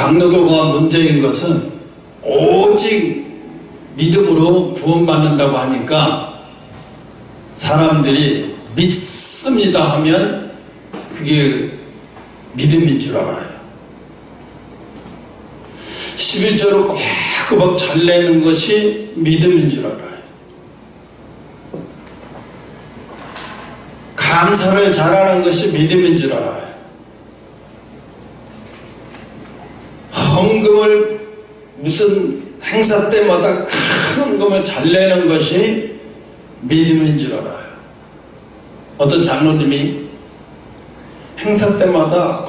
장로교가 문제인 것은 오직 믿음으로 구원받는다고 하니까 사람들이 믿습니다 하면 그게 믿음인 줄 알아요. 11조를 꼬박꼬박 잘 내는 것이 믿음인 줄 알아요. 감사를 잘하는 것이 믿음인 줄 알아요. 헌금을 무슨 행사 때마다 큰 헌금을 잘 내는 것이 믿음인 줄 알아요. 어떤 장로님이 행사 때마다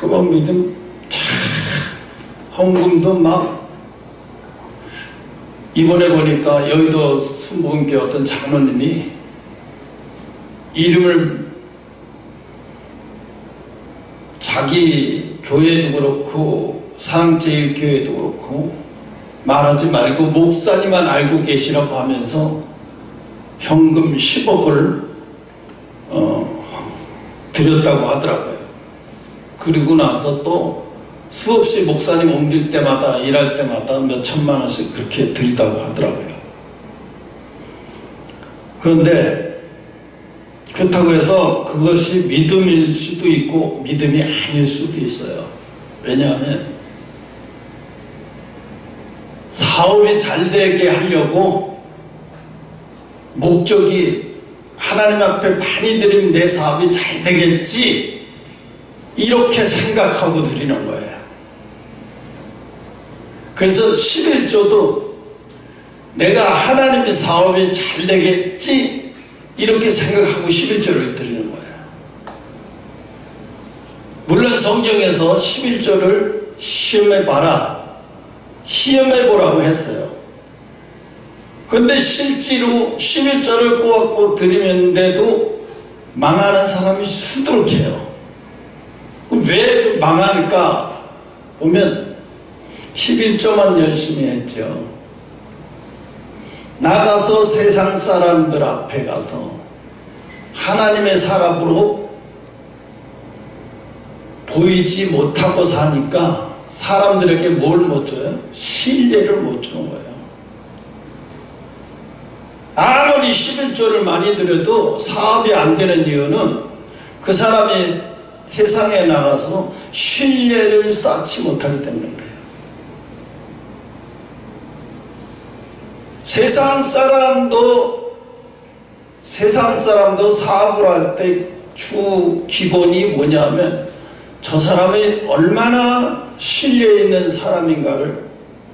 꼬박꼬박 믿음 헌금도 막 이번에 보니까 여의도 순복음교회 어떤 장로님이 이름을 자기 교회도 그렇고 사랑제일교회도 그렇고 말하지 말고 목사님만 알고 계시라고 하면서 현금 10억을 드렸다고 하더라고요. 그리고 나서 또 수없이 목사님 옮길 때마다 일할 때마다 몇 천만 원씩 그렇게 드린다고 하더라고요. 그런데 그렇다고 해서 그것이 믿음일 수도 있고 믿음이 아닐 수도 있어요. 왜냐하면 사업이 잘 되게 하려고 목적이 하나님 앞에 많이 드리면 내 사업이 잘 되겠지 이렇게 생각하고 드리는 거예요. 그래서 11조도 내가 하나님의 사업이 잘 되겠지 이렇게 생각하고 11조를 드리는 거예요. 물론 성경에서 11조를 시험해봐라, 시험해보라고 했어요. 그런데 실제로 11조를 꼬박꼬박 드리는데도 망하는 사람이 수두룩해요. 왜 망할까 보면 11조만 열심히 했죠. 나가서 세상 사람들 앞에 가서 하나님의 사람으로 보이지 못하고 사니까 사람들에게 뭘 못 줘요? 신뢰를 못 주는 거예요. 아무리 11조를 많이 드려도 사업이 안 되는 이유는 그 사람이 세상에 나가서 신뢰를 쌓지 못하기 때문에 그래요. 세상 사람도 사업을 할 때 주 기본이 뭐냐면 저 사람이 얼마나 신뢰 있는 사람인가를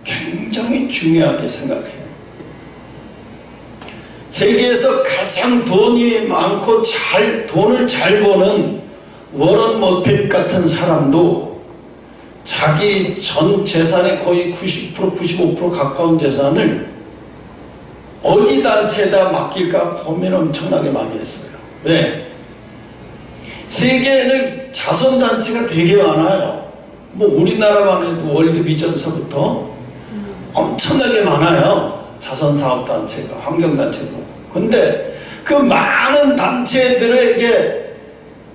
굉장히 중요하게 생각해요. 세계에서 가장 돈이 많고 돈을 잘 버는 워런 버핏 같은 사람도 자기 전 재산의 거의 90%, 95% 가까운 재산을 어디 단체에다 맡길까 고민 엄청나게 많이 했어요. 왜? 세계에는 자선단체가 되게 많아요. 뭐 우리나라만 해도 월드비전서부터 엄청나게 많아요. 자선사업단체가, 환경단체도. 근데 그 많은 단체들에게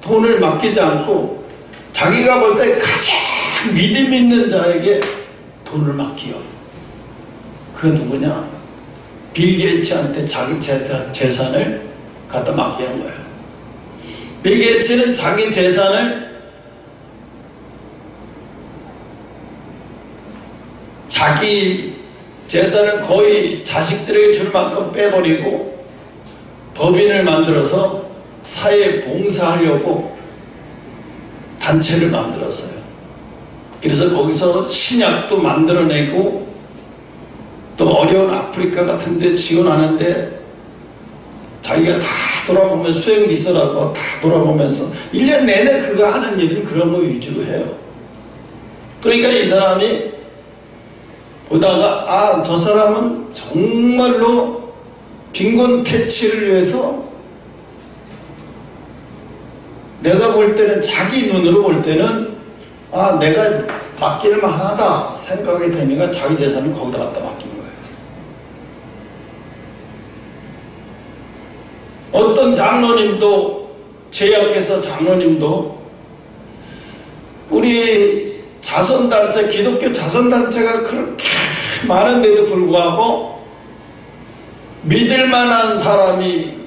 돈을 맡기지 않고 자기가 볼 때 가장 믿음 있는 자에게 돈을 맡겨요. 그 누구냐? 빌 게이츠한테 자기 재산을 갖다 맡기는 거예요. 빌 게이츠는 자기 재산을 거의 자식들에게 줄 만큼 빼버리고 법인을 만들어서 사회에 봉사하려고 단체를 만들었어요. 그래서 거기서 신약도 만들어내고 또 어려운 아프리카 같은 데 지원하는데 자기가 다 돌아보면 수행비서라고 다 돌아보면서 1년 내내 그가 하는 일은 그런 거 위주로 해요. 그러니까 이 사람이 보다가 저 사람은 정말로 빈곤 퇴치를 위해서 내가 볼 때는 자기 눈으로 볼 때는 내가 맡길 만하다 생각이 되니까 자기 재산을 거기다 갖다 맡긴 거예요. 어떤 장로님도 제약회사 장로님도 우리 자선단체, 기독교 자선단체가 그렇게 많은데도 불구하고 믿을 만한 사람이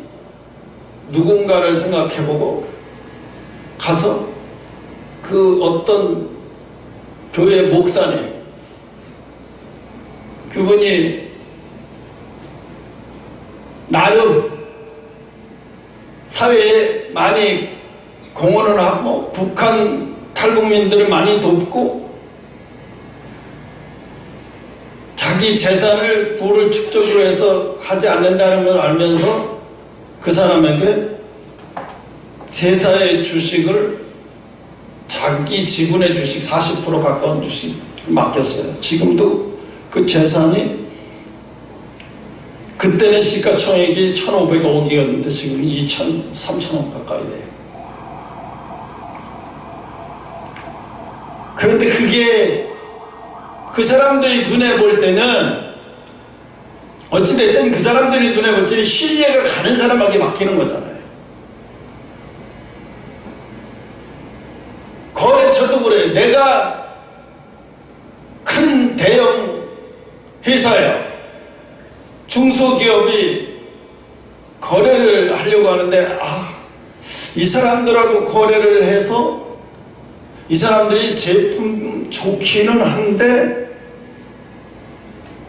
누군가를 생각해보고 가서 그 어떤 교회 목사님, 그분이 나름 사회에 많이 공헌을 하고 북한 탈북민들을 많이 돕고 자기 재산을 부를 축적으로 해서 하지 않는다는 걸 알면서 그 사람에게 제사의 주식을 자기 지분의 주식 40% 가까운 주식 맡겼어요. 지금도 그 재산이 그때는 시가총액이 1,500억이었는데 지금 2,000, 3,000억 가까이 돼요. 그런데 그게 그 사람들이 눈에 볼 때는 어찌됐든 그 사람들이 눈에 볼 때는 신뢰가 가는 사람에게 맡기는 거잖아요. 거래처도 그래요. 내가 큰 대형 회사야. 중소기업이 거래를 하려고 하는데 이 사람들하고 거래를 해서 이 사람들이 제품 좋기는 한데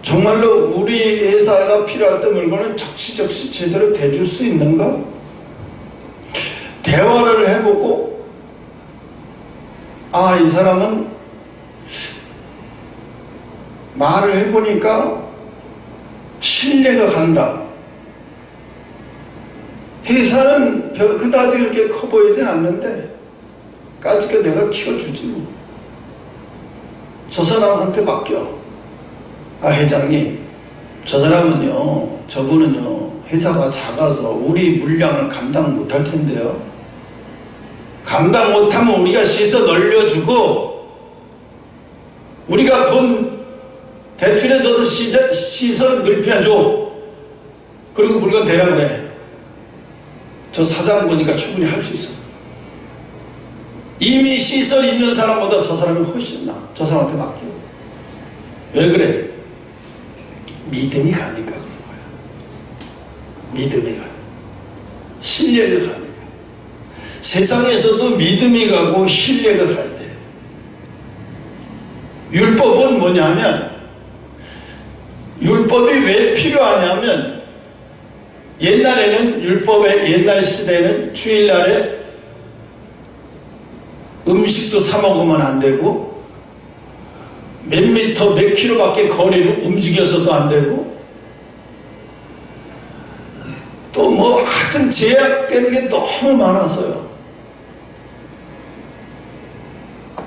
정말로 우리 회사가 필요할 때 물건을 적시적시 제대로 대줄 수 있는가? 대화를 해보고 이 사람은 말을 해보니까 신뢰가 간다. 회사는 그다지 그렇게 커 보이진 않는데 까짓거 내가 키워주지 뭐. 저 사람한테 맡겨. 회장님, 저 사람은요, 저분은요 회사가 작아서 우리 물량을 감당 못할 텐데요. 감당 못하면 우리가 시서 늘려주고 우리가 돈 대출해줘서 시설 넓혀줘. 그리고 물건 대라 그래. 저 사장 보니까 충분히 할 수 있어. 이미 시설 있는 사람보다 저 사람이 훨씬 나아. 저 사람한테 맡겨. 왜 그래? 믿음이 가니까 그런 거야. 믿음이 가. 신뢰가 가니까. 세상에서도 믿음이 가고 신뢰가 가야 돼. 율법은 뭐냐면, 율법이 왜 필요하냐면, 옛날에는 옛날 시대에는 주일날에 음식도 사 먹으면 안 되고 몇 미터 몇 킬로밖에 거리를 움직여서도 안 되고 또 뭐 하여튼 제약되는 게 너무 많아서요.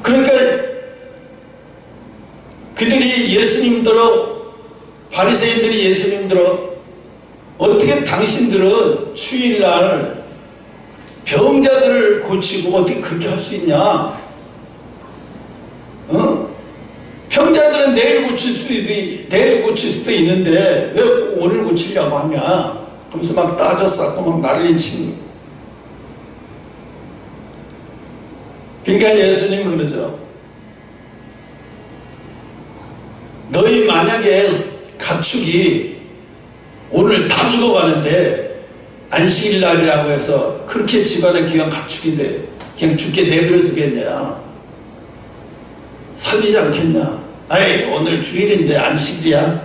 그러니까 그들이 예수님들어 바리새인들이 예수님들어 어떻게 당신들은 주일날 병자들을 고치고 어떻게 그렇게 할 수 있냐? 병자들은 내일 고칠 수도 있는데 왜 오늘 고치려고 하냐? 하면서 막 따졌었고 막 난리 치는. 그러니까 예수님 그러죠. 너희 만약에 가축이 오늘 다 죽어가는데 안식일날이라고 해서 그렇게 집안에 귀한 가축인데 그냥 죽게 내버려 두겠냐? 살리지 않겠냐? 오늘 주일인데 안식일이야?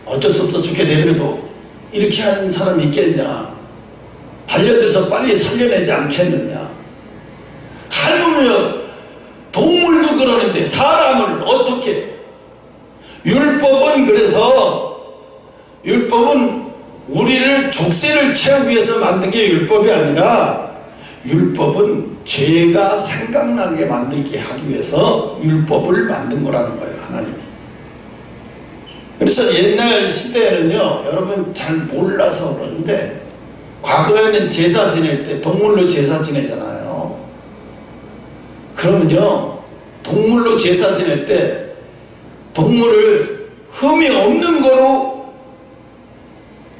어쩔 수 없어 죽게 내버려둬. 이렇게 하는 사람이 있겠냐? 반려돼서 빨리 살려내지 않겠느냐? 하물며 동물도 그러는데 사람을 어떻게? 율법은 우리를 족쇄를 채우기 위해서 만든 게 율법이 아니라 율법은 죄가 생각나게 만들게 하기 위해서 율법을 만든 거라는 거예요, 하나님이. 그래서 옛날 시대에는요, 여러분 잘 몰라서 그러는데 과거에는 제사 지낼 때 동물로 제사 지내잖아요. 그러면요, 동물로 제사 지낼 때 동물을 흠이 없는 거로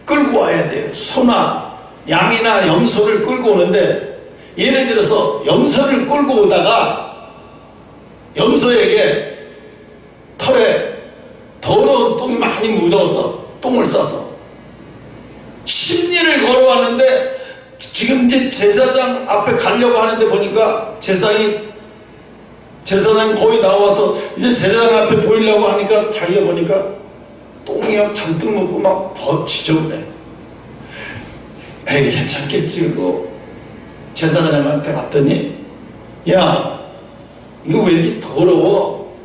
끌고 와야 돼요. 소나 양이나 염소를 끌고 오는데 예를 들어서 염소를 끌고 오다가 염소에게 털에 더러운 똥이 많이 묻어서 똥을 싸서 십리를 걸어왔는데 지금 이제 제사장 앞에 가려고 하는데 보니까 제사장 거의 나와서 이제 제사장 앞에 보이려고 하니까 자기가 보니까 똥이 잔뜩 묻고 막 더 지저분해. 에이 괜찮겠지. 그리고 제사장한테 갔더니 야 이거 왜 이렇게 더러워?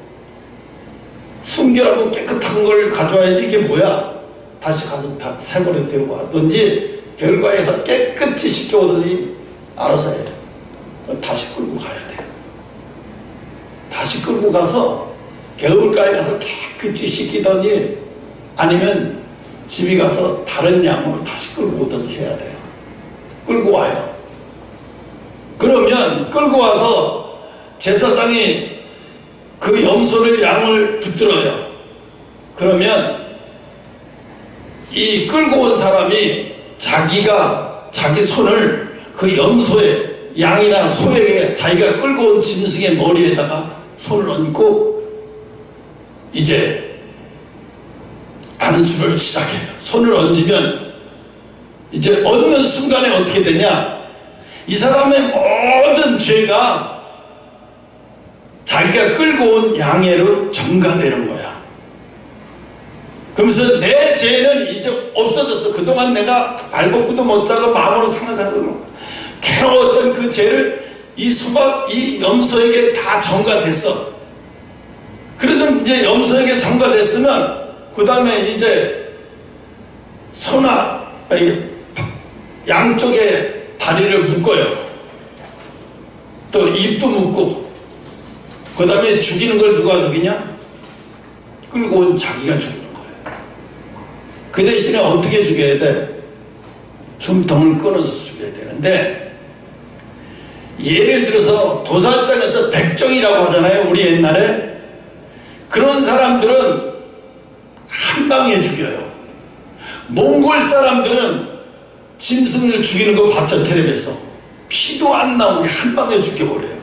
순결하고 깨끗한 걸 가져와야지. 이게 뭐야? 다시 가서 다 세번에 들고 왔던지 결과에서 깨끗이 씻겨오더니 알아서 해. 다시 끌고 가야 돼. 다시 끌고 가서 개울가에 가서 깨끗이 씻기더니 아니면 집에 가서 다른 양으로 다시 끌고 오든지 해야 돼요. 끌고 와요. 그러면 끌고 와서 제사장이 그 염소를 양을 붙들어요. 그러면 이 끌고 온 사람이 자기 손을 그 염소의 양이나 소에게 자기가 끌고 온 짐승의 머리에다가 손을 얹고 이제 안수를 시작해요. 손을 얹으면 이제 얹는 순간에 어떻게 되냐? 이 사람의 모든 죄가 자기가 끌고 온 양해로 전가되는 거야. 그러면서 내 죄는 이제 없어졌어. 그동안 내가 발벗고도 못 자고 마음으로 생각해서 괴로웠던 그 죄를 이 염소에게 다 전가됐어. 그래서 이제 염소에게 전가됐으면 그 다음에 이제 소나 양쪽에 다리를 묶어요. 또 입도 묶고 그 다음에 죽이는 걸 누가 죽이냐? 끌고 온 자기가 죽이는 거예요. 그 대신에 어떻게 죽여야 돼? 숨통을 끊어서 죽여야 되는데, 예를 들어서 도살장에서 백정이라고 하잖아요. 우리 옛날에. 그런 사람들은 한 방에 죽여요. 몽골 사람들은 짐승을 죽이는 거 봤죠, 텔레비에서. 피도 안 나오게 한 방에 죽여버려요.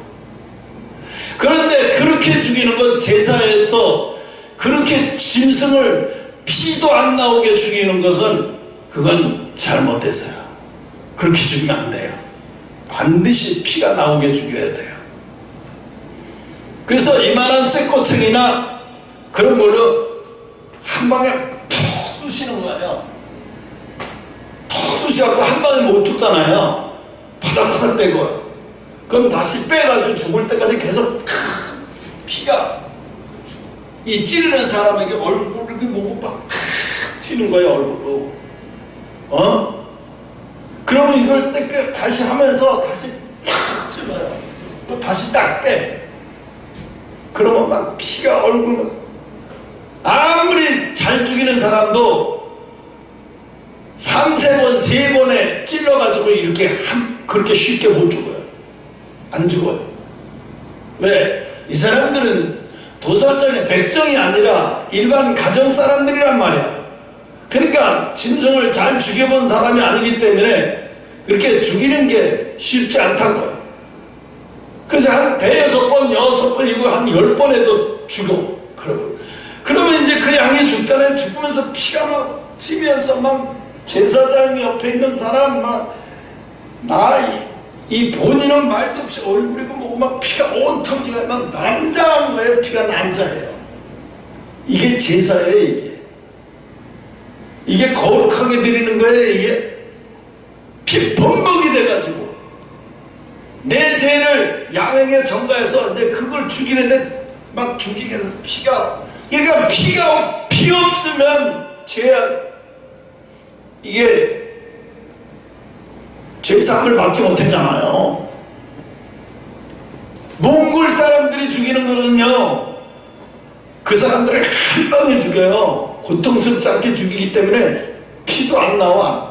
그런데 그렇게 죽이는 건 제사에서 그렇게 짐승을 피도 안 나오게 죽이는 것은 그건 잘못됐어요. 그렇게 죽이면 안 돼요. 반드시 피가 나오게 죽여야 돼요. 그래서 이만한 쇠꼬챙이나 그런 걸로 한 방에 푹 쑤시는 거예요. 푹 쑤셔갖고 한 방에 못 죽잖아요. 파닥파닥 떼고. 그럼 다시 빼가지고 죽을 때까지 계속 피가 이 찌르는 사람에게 얼굴을 이렇게 보고 막 튀는 거예요, 얼굴로. 그러면 이걸 다시 하면서 다시 팍 찔러요. 또 다시 딱 빼. 그러면 막 피가 얼굴, 아무리 잘 죽이는 사람도 3-4번, 3번에 찔러가지고 이렇게 그렇게 쉽게 못 죽어요. 안 죽어요. 왜? 이 사람들은 도살장의 백정이 아니라 일반 가정 사람들이란 말이야. 그러니까 짐승을 잘 죽여본 사람이 아니기 때문에 그렇게 죽이는 게 쉽지 않다고요. 그래서 한 5번, 6번, 이거 한 10번에도 죽어. 그러면 이제 그 양이 죽잖아요. 죽으면서 피가 막 튀면서 막 제사장 옆에 있는 사람 이 본인은 말도 없이 얼굴이고 뭐고 막 피가 온통 막 난자한 거예요. 피가 난자해요. 이게 제사예요. 이게 거룩하게 드리는 거예요. 이게 피 범벅이 돼가지고 내 죄를 양에게 전가해서 이제 그걸 죽이는데 막 죽이게 해서 피가, 그러니까 피 없으면 이게 죄사함을 받지 못하잖아요. 몽골 사람들이 죽이는 거는요, 그 사람들을 한 방에 죽여요. 고통스럽지 않게 죽이기 때문에 피도 안 나와.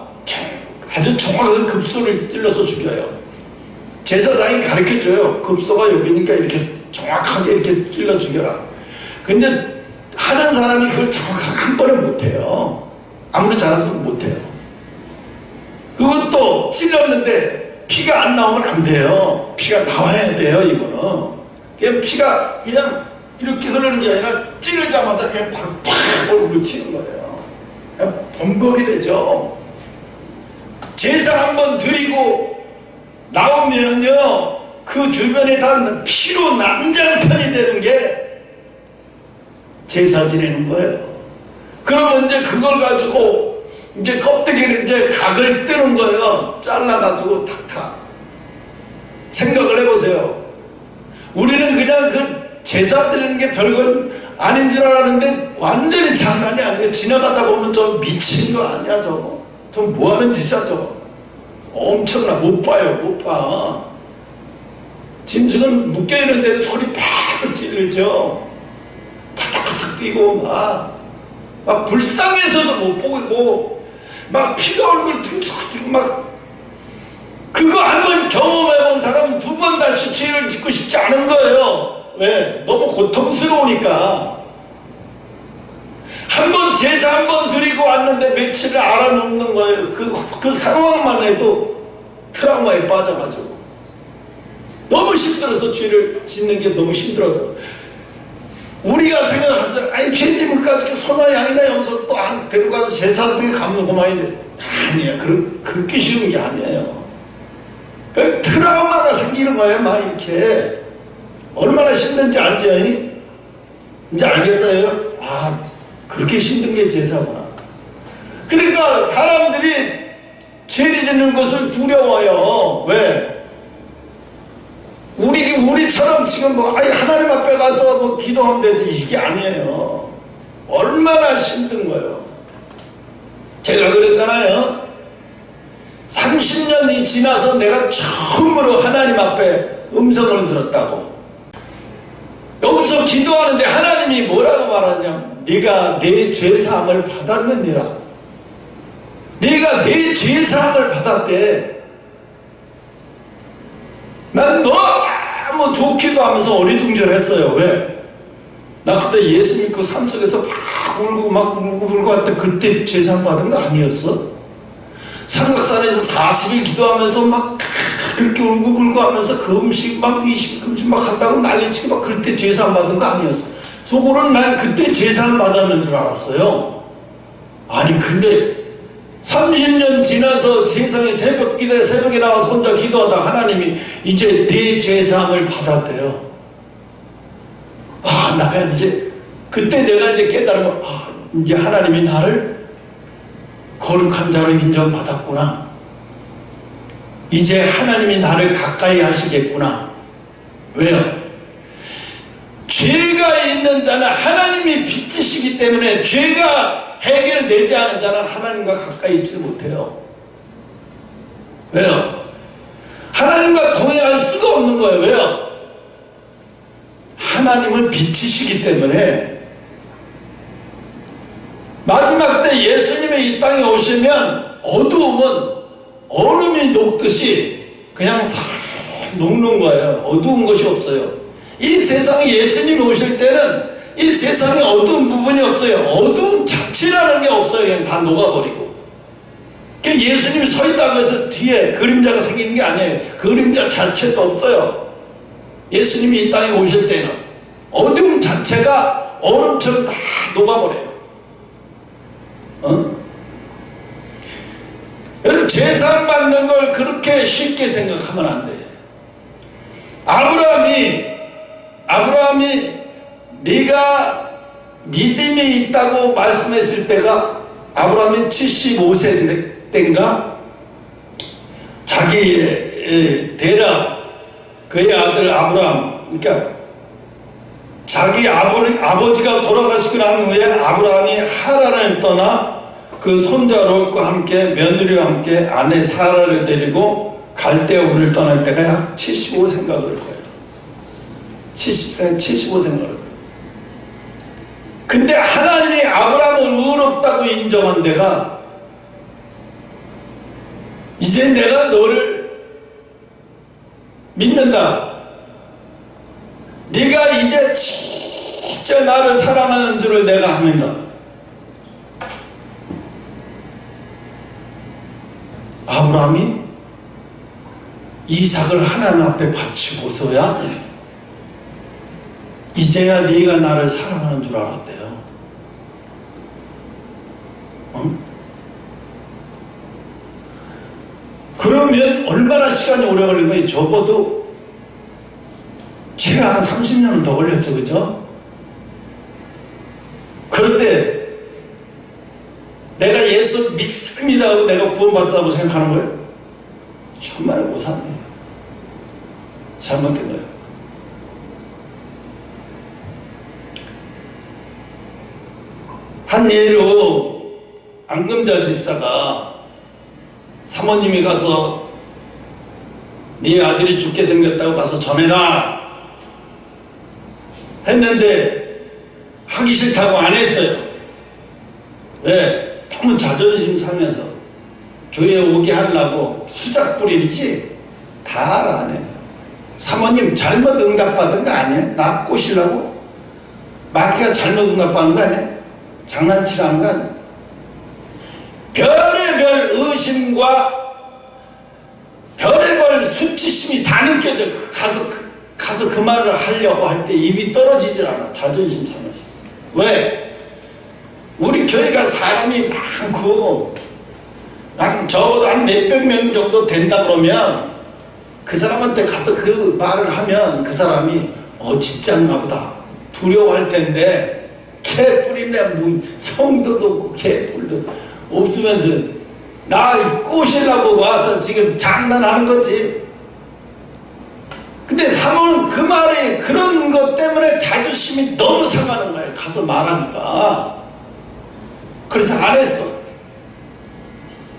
아주 정확하게 급소를 찔러서 죽여요. 제사장이 가르쳐줘요. 급소가 여기니까 이렇게 정확하게 이렇게 찔러 죽여라. 근데 하는 사람이 그걸 정확하게 한 번에 못해요. 아무리 잘해도 못해요. 그것도 찔렀는데 피가 안 나오면 안 돼요. 피가 나와야 돼요, 이거는. 그냥 피가 그냥 이렇게 흐르는 게 아니라 찌르자마자 그냥 바로 팍 얼굴을 튀는 거예요. 그냥 범벅이 되죠. 제사 한번 드리고 나오면은요, 그 주변에 다 피로 난장판이 되는 게 제사 지내는 거예요. 그러면 이제 그걸 가지고 이제 껍데기를 이제 각을 뜨는 거예요. 잘라가지고 탁탁. 생각을 해보세요. 우리는 그냥 그 제사 드리는 게 별건 아닌 줄 알았는데 완전히 장난이 아니에요. 지나가다 보면 저 미친 거 아니야 저거. 저 뭐하는 짓이야 저거. 엄청나. 못 봐요. 못 봐. 짐승은 묶여있는데도 소리 팍 찌르죠. 파닥파닥 뛰고 막 불쌍해서도 못 보고 막 피가 얼굴 퉁퉁 막. 그거 한번 경험해본 사람은 두 번 다시 죄를 짓고 싶지 않은 거예요. 왜? 너무 고통스러우니까. 한 번 제사 한 번 드리고 왔는데 며칠을 알아놓는 거예요. 그 상황만 해도 트라우마에 빠져가지고 너무 힘들어서 죄를 짓는 게 너무 힘들어서. 우리가 생각하죠. 아니 죄 지면 소나 양이나 염소 또 안 데려가서 제사 등에 갚는 거만이지. 아니야. 그렇게 쉬운 게 아니에요. 그 트라우마가 생기는 거예요. 막 이렇게. 얼마나 힘든지 알죠? 이제 알겠어요? 아, 그렇게 힘든 게 제사구나. 그러니까 사람들이 죄를 짓는 것을 두려워요. 왜? 우리처럼 지금 하나님 앞에 가서 기도하면 되지. 이게 아니에요. 얼마나 힘든 거예요. 제가 그랬잖아요. 30년이 지나서 내가 처음으로 하나님 앞에 음성을 들었다고. 여기서 기도하는데 하나님이 뭐라고 말하냐. 네가 내 죄사함을 받았느니라. 네가 내 죄사함을 받았대. 난 너무 좋기도 하면서 어리둥절했어요. 왜? 나 그때 예수 믿고 산속에서 막 울고 할 때 그때 죄사함 받은 거 아니었어? 삼각산에서 40일 기도하면서 막 그렇게 울고 하면서 그 음식 막 20금식 막 한다고 난리치고 막 그때 죄사함 받은 거 아니었어. 속으로는 난 그때 죄사함 받았는 줄 알았어요. 아니 근데 30년 지나서 세상에 새벽에 나와서 혼자 기도하다 하나님이 이제 내 죄사함을 받았대요. 아, 나가 이제 그때 내가 이제 깨달으면 이제 하나님이 나를 거룩한 자로 인정받았구나. 이제 하나님이 나를 가까이 하시겠구나. 왜요? 죄가 있는 자는 하나님이 빛이시기 때문에 죄가 해결되지 않은 자는 하나님과 가까이 있지 못해요. 왜요? 하나님과 동행할 수가 없는 거예요. 왜요? 하나님은 빛이시기 때문에. 마지막 때 예수님이 이 땅에 오시면 어두움은 얼음이 녹듯이 그냥 싹 녹는 거예요. 어두운 것이 없어요. 이 세상에 예수님이 오실 때는 이 세상에 어두운 부분이 없어요. 어두운 자체라는 게 없어요. 그냥 다 녹아버리고. 예수님이 서 있다고 해서 뒤에 그림자가 생기는 게 아니에요. 그림자 자체도 없어요. 예수님이 이 땅에 오실 때는 어두움 자체가 얼음처럼 다 녹아버려요. 여러분, 제사 받는 걸 그렇게 쉽게 생각하면 안 돼요. 아브라함이 네가 믿음이 있다고 말씀했을 때가 아브라함이 75세 때인가 자기의 데라 그의 아들 아브라함, 그러니까 자기 아버지가 돌아가시고 난 후에 아브라함이 하란을 떠나 그 손자롯과 함께 며느리와 함께 아내 사라를 데리고 갈대우를 떠날 때가 약 75세인가 그럴 거예요. 75세인가. 근데 하나님이 아브라함을 의롭다고 인정한 데가 이제 내가 너를 믿는다. 네가 이제 진짜 나를 사랑하는 줄을 내가 합니다. 아브라함이 이삭을 하나님 앞에 바치고서야 이제야 네가 나를 사랑하는 줄 알았대요. 그러면 얼마나 시간이 오래 걸린 거예요? 적어도 최하 30년은 더 걸렸죠, 그죠? 그런데 내가 예수 믿습니다 하고 내가 구원받았다고 생각하는 거예요? 정말 못 삽니다. 잘못된 거예요. 한 예로 앙금자 집사가 사모님이 가서 네 아들이 죽게 생겼다고 가서 전해라 했는데 하기 싫다고 안 했어요. 왜? 너무 자존심 상해서 교회에 오게 하려고 수작 부리지 다 알아 안 해. 사모님 잘못 응답받은 거 아니야? 나 꼬시려고? 마귀가 잘못 응답받은 거 아니야? 장난치라는 거 아니야? 별의별 의심과 별의별 수치심이 다 느껴져. 가서 그 말을 하려고 할 때 입이 떨어지질 않아. 자존심 상해서. 왜? 우리 교회가 사람이 많고 적어도 한 몇백 명 정도 된다 그러면 그 사람한테 가서 그 말을 하면 그 사람이 진짜인가 보다 두려워할 텐데 개뿔이네 뭐 성도도 없고 개뿔도 없으면서 나 꼬시려고 와서 지금 장난하는 거지. 근데 사모는 그 말에 그런 것 때문에 자존심이 너무 상하는 거예요. 가서 말하니까. 그래서 안 했어.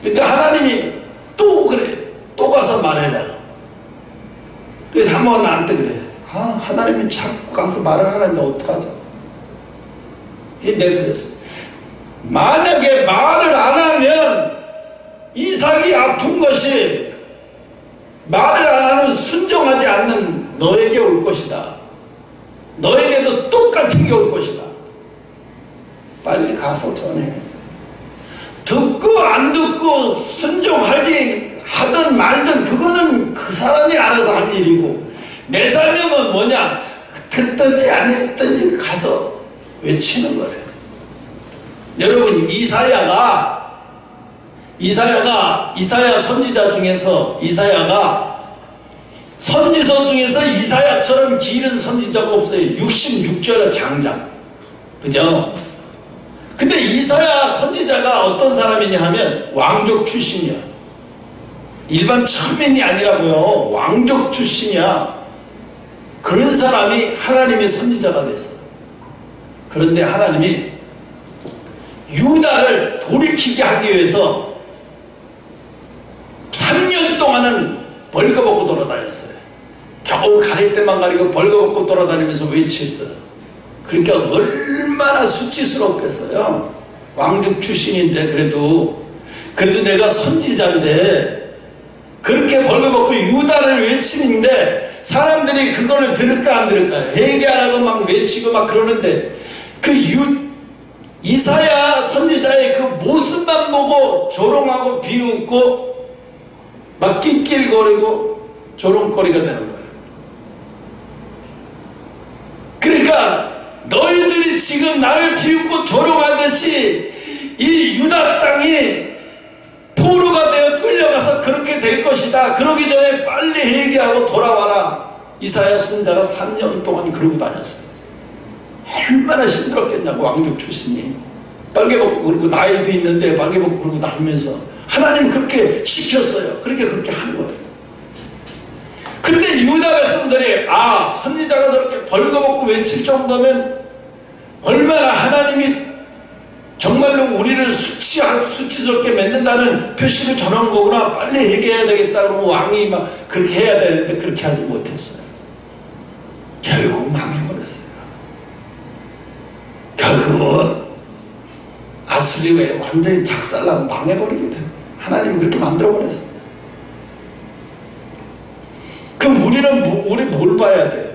그러니까 하나님이 또 그래. 또 가서 말해라. 그래서 사모가 나한테 그래. 하나님이 자꾸 가서 말을 하는데 어떡하죠? 내가 그랬어. 만약에 말을 안 하면 이삭이 아픈 것이 말을 안 하면 순종하지 않는 너에게 올 것이다. 너에게도 똑같은 게 올 것이다. 빨리 가서 전해. 듣고 안 듣고 순종하지 하든 말든 그거는 그 사람이 알아서 할 일이고 내 사명은 뭐냐? 했든지 안 했든지 가서 외치는 거예요. 여러분 이사야 선지자 중에서 이사야가 선지서 중에서 이사야처럼 길은 선지자가 없어요. 66절의 장장. 그죠? 근데 이사야 선지자가 어떤 사람이냐 하면 왕족 출신이야. 일반 천민이 아니라고요. 왕족 출신이야. 그런 사람이 하나님의 선지자가 됐어. 그런데 하나님이 유다를 돌이키게 하기 위해서 3년 동안은 벌거벗고 돌아다녔어요. 겨우 가릴 때만 가리고 벌거벗고 돌아다니면서 외쳤어요. 그러니까 얼마나 수치스럽겠어요. 왕족 출신인데 그래도 내가 선지자인데 그렇게 벌거벗고 유다를 외치는데 사람들이 그거를 들을까 안 들을까요? 회개 안 하고 막 외치고 막 그러는데 이사야 선지자의 그 모습만 보고 조롱하고 비웃고 막 낄낄거리고 조롱거리가 되는 거예요. 그러니까 너희들이 지금 나를 비웃고 조롱하듯이 이 유다 땅이 포로가 되어 끌려가서 그렇게 될 것이다. 그러기 전에 빨리 회개하고 돌아와라. 이사야 선지자가 3년 동안 그러고 다녔어요. 얼마나 힘들었겠냐고. 왕족 출신이 빨개벗고 그러고 나이도 있는데 빨개벗고 그러고 다니면서 하나님 그렇게 시켰어요. 그렇게 한 거예요. 근데 유다 백성들이 선지자가 저렇게 벌거벗고 외칠 정도면 얼마나 하나님이 정말로 우리를 수치스럽게 맺는다는 표시를 전한 거구나. 빨리 회개해야 되겠다. 그러면 왕이 막 그렇게 해야 되는데 그렇게 하지 못했어요. 결국 망해버렸어요. 결국은 아수리에 완전히 작살나고 망해버리게 돼요. 하나님이 그렇게 만들어버렸어요. 그럼 우리 뭘 봐야 돼요?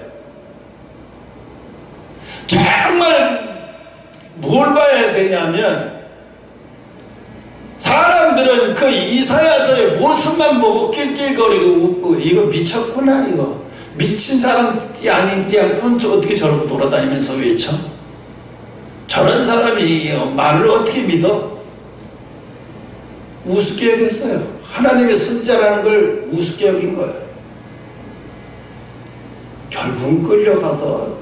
정말 뭘 봐야 되냐면 그 이사야서의 모습만 보고 낄낄거리고 웃고 이거 미쳤구나 이거 미친 사람이 아니지 않고는 어떻게 저러고 돌아다니면서 외쳐? 저런 사람이 말을 어떻게 믿어? 우습게 여겼어요. 하나님의 선자라는 걸 우습게 여긴 거예요. 결국은 끌려가서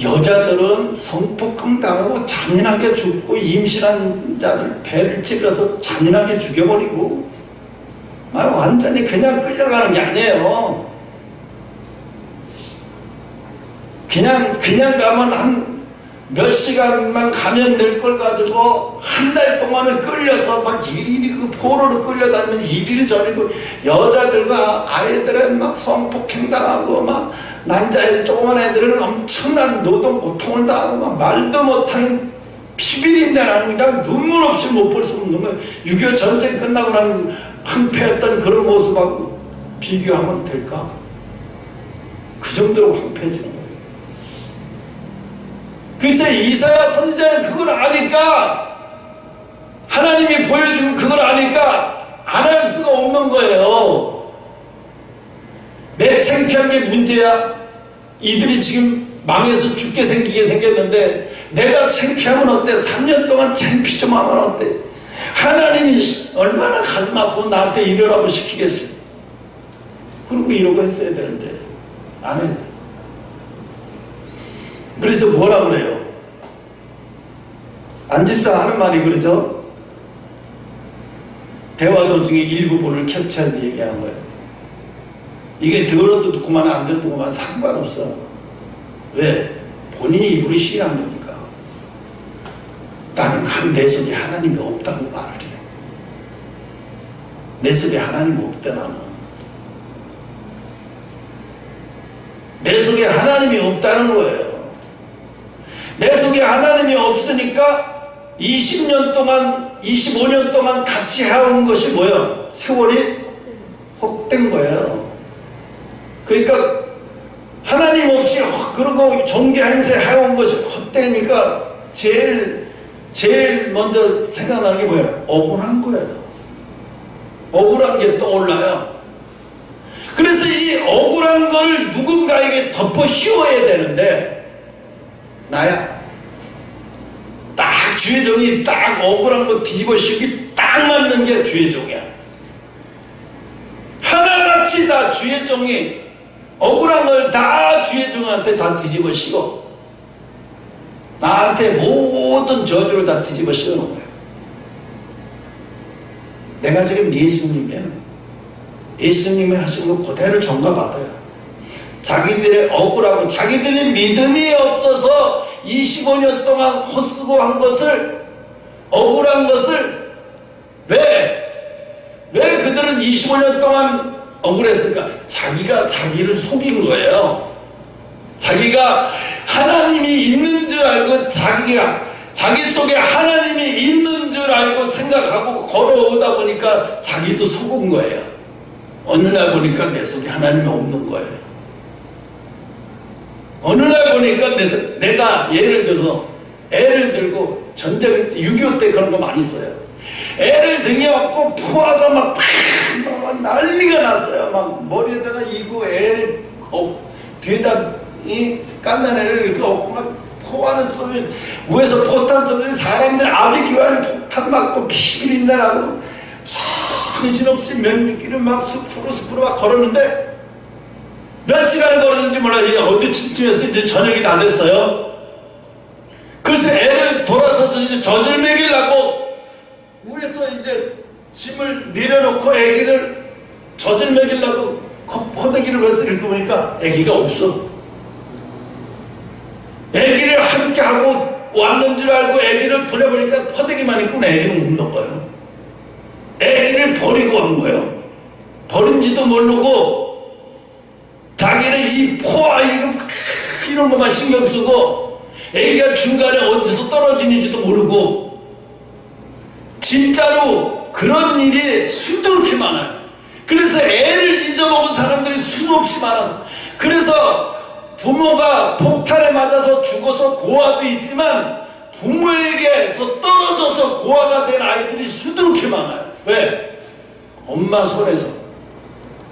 여자들은 성폭행 당하고 잔인하게 죽고 임신한 자들 배를 찔러서 잔인하게 죽여버리고 완전히 그냥 끌려가는 게 아니에요. 그냥 가면 한 몇 시간만 가면 될 걸 가지고 한 달 동안은 끌려서 막 이리 그 포로로 끌려다니면서 이리를 저리고 여자들과 아이들은 막 성폭행 당하고 막 남자애들 조그만 애들은 엄청난 노동 고통을 당하고 막 말도 못하는 피비린내 나는 그냥 눈물 없이 못 볼 수 없는 거예요. 6.25 전쟁 끝나고 난 황폐했던 그런 모습하고 비교하면 될까? 그 정도로 황폐해지는 거예요. 그래서 이사야 선지자는 그걸 아니까, 하나님이 보여주는 그걸 아니까 안 할 수가 없는 거예요. 내 창피한 게 문제야? 이들이 지금 망해서 죽게 생기게 생겼는데 내가 창피하면 어때? 3년 동안 창피 좀 하면 어때? 하나님이 얼마나 가슴 아프고 나한테 이러라고 시키겠어요? 그리고 이러고 했어야 되는데 안 해요. 그래서 뭐라 그래요? 안집사 하는 말이 그러죠? 대화 도중에 일부분을 캡처해서 얘기한 거예요. 이게 들어도 듣고만 안 듣고만 상관없어. 왜? 본인이 입으로 시인한 거니까. 나는 내 속에 하나님이 없다고 말을 해. 내 속에 하나님이 없다 나는. 내 속에 하나님이 없다는 거예요. 내 속에 하나님이 없으니까 20년 동안 25년 동안 같이 해온 것이 뭐예요? 세월이 헛된 거예요. 그러니까 하나님 없이 그러고 종교 행세 해온 것이 헛되니까 제일 먼저 생각나는 게 뭐예요? 억울한 거예요. 억울한 게 떠올라요. 그래서 이 억울한 걸 누군가에게 덮어 씌워야 되는데 나야. 딱 주의 종이 딱 억울한 거 뒤집어 씌우기 딱 맞는 게 주의 종이야. 하나같이 다 주의 종이 억울한 걸 다 주의 종한테 다 뒤집어 씌워. 나한테 모든 저주를 다 뒤집어 씌워 놓은 거야. 내가 지금 예수님이면 예수님이 하신 거 그대로 전가받아요. 자기들의 억울하고 자기들의 믿음이 없어서 25년 동안 헛수고 한 것을, 억울한 것을 왜 그들은 25년 동안 억울했을까? 자기가 자기를 속인 거예요. 자기가 하나님이 있는 줄 알고 자기 속에 하나님이 있는 줄 알고 생각하고 걸어오다 보니까 자기도 속은 거예요. 어느 날 보니까 내 속에 하나님이 없는 거예요. 어느 날 보니까 내가 예를 들고 전쟁 6.25 때 그런 거 많이 써요. 애를 등에 업고 포화가 막 난리가 났어요. 막 머리에다가 이고 애를 뒤에다 이 깐난 애를 이렇게 업고 막 포화는 쏘면 위에서 포탄 쏘면 사람들 아비규환 폭탄 맞고 피비린내 나고 정신없이 맹미끼를 막 숲으로 막 걸었는데 몇 시간을 걸었는지 몰라요. 어디 쯤에서 이제 저녁이 다 됐어요. 그래서 애를 돌아서서 이제 젖을 먹이려고 위에서 이제 짐을 내려놓고 애기를 젖을 먹이려고 포대기를 해서 이렇게 보니까 애기가 없어. 애기를 함께 하고 왔는 줄 알고 애기를 보내보니까 포대기만 있고 애기는 없는 거예요. 애기를 버리고 간 거예요. 버린지도 모르고 자기는 이 포화 이런 것만 신경 쓰고 애기가 중간에 어디서 떨어지는지도 모르고 진짜로 그런 일이 수두룩히 많아요. 그래서 애를 잊어먹은 사람들이 수없이 많아서 그래서 부모가 폭탄에 맞아서 죽어서 고아도 있지만 부모에게서 떨어져서 고아가 된 아이들이 수두룩히 많아요. 왜? 엄마 손에서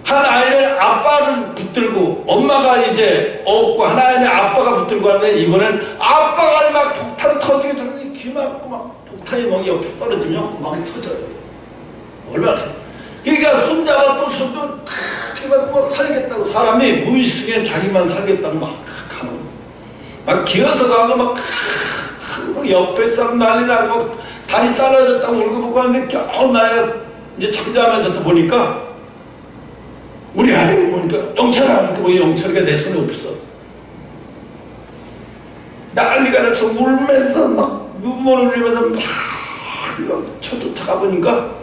한 아이를 아빠를 엄마는 붙들고 엄마가 이제 없고 하나님의 아빠가 붙들고 하는데 이번엔 아빠가 막 폭탄 터지게 귀 막고 막 폭탄이 막 옆에 떨어지면 막 터져요. 얼마나 그러니까 손자가 또 손도 막 살겠다고 사람이 무의식 속에 자기만 살겠다고 막 가는 막 기어서 가고 막 옆에 사람 난리 나고 다리 잘라졌다고 울고 보고 하는데 겨우 나이가 이제 잠자면서 보니까 우리 아이를 보니까 영철아 뭐 영철이가 내 손에 없어. 난리가 나서 울면서 막 눈물 흘리면서 막 쫓아가 보니까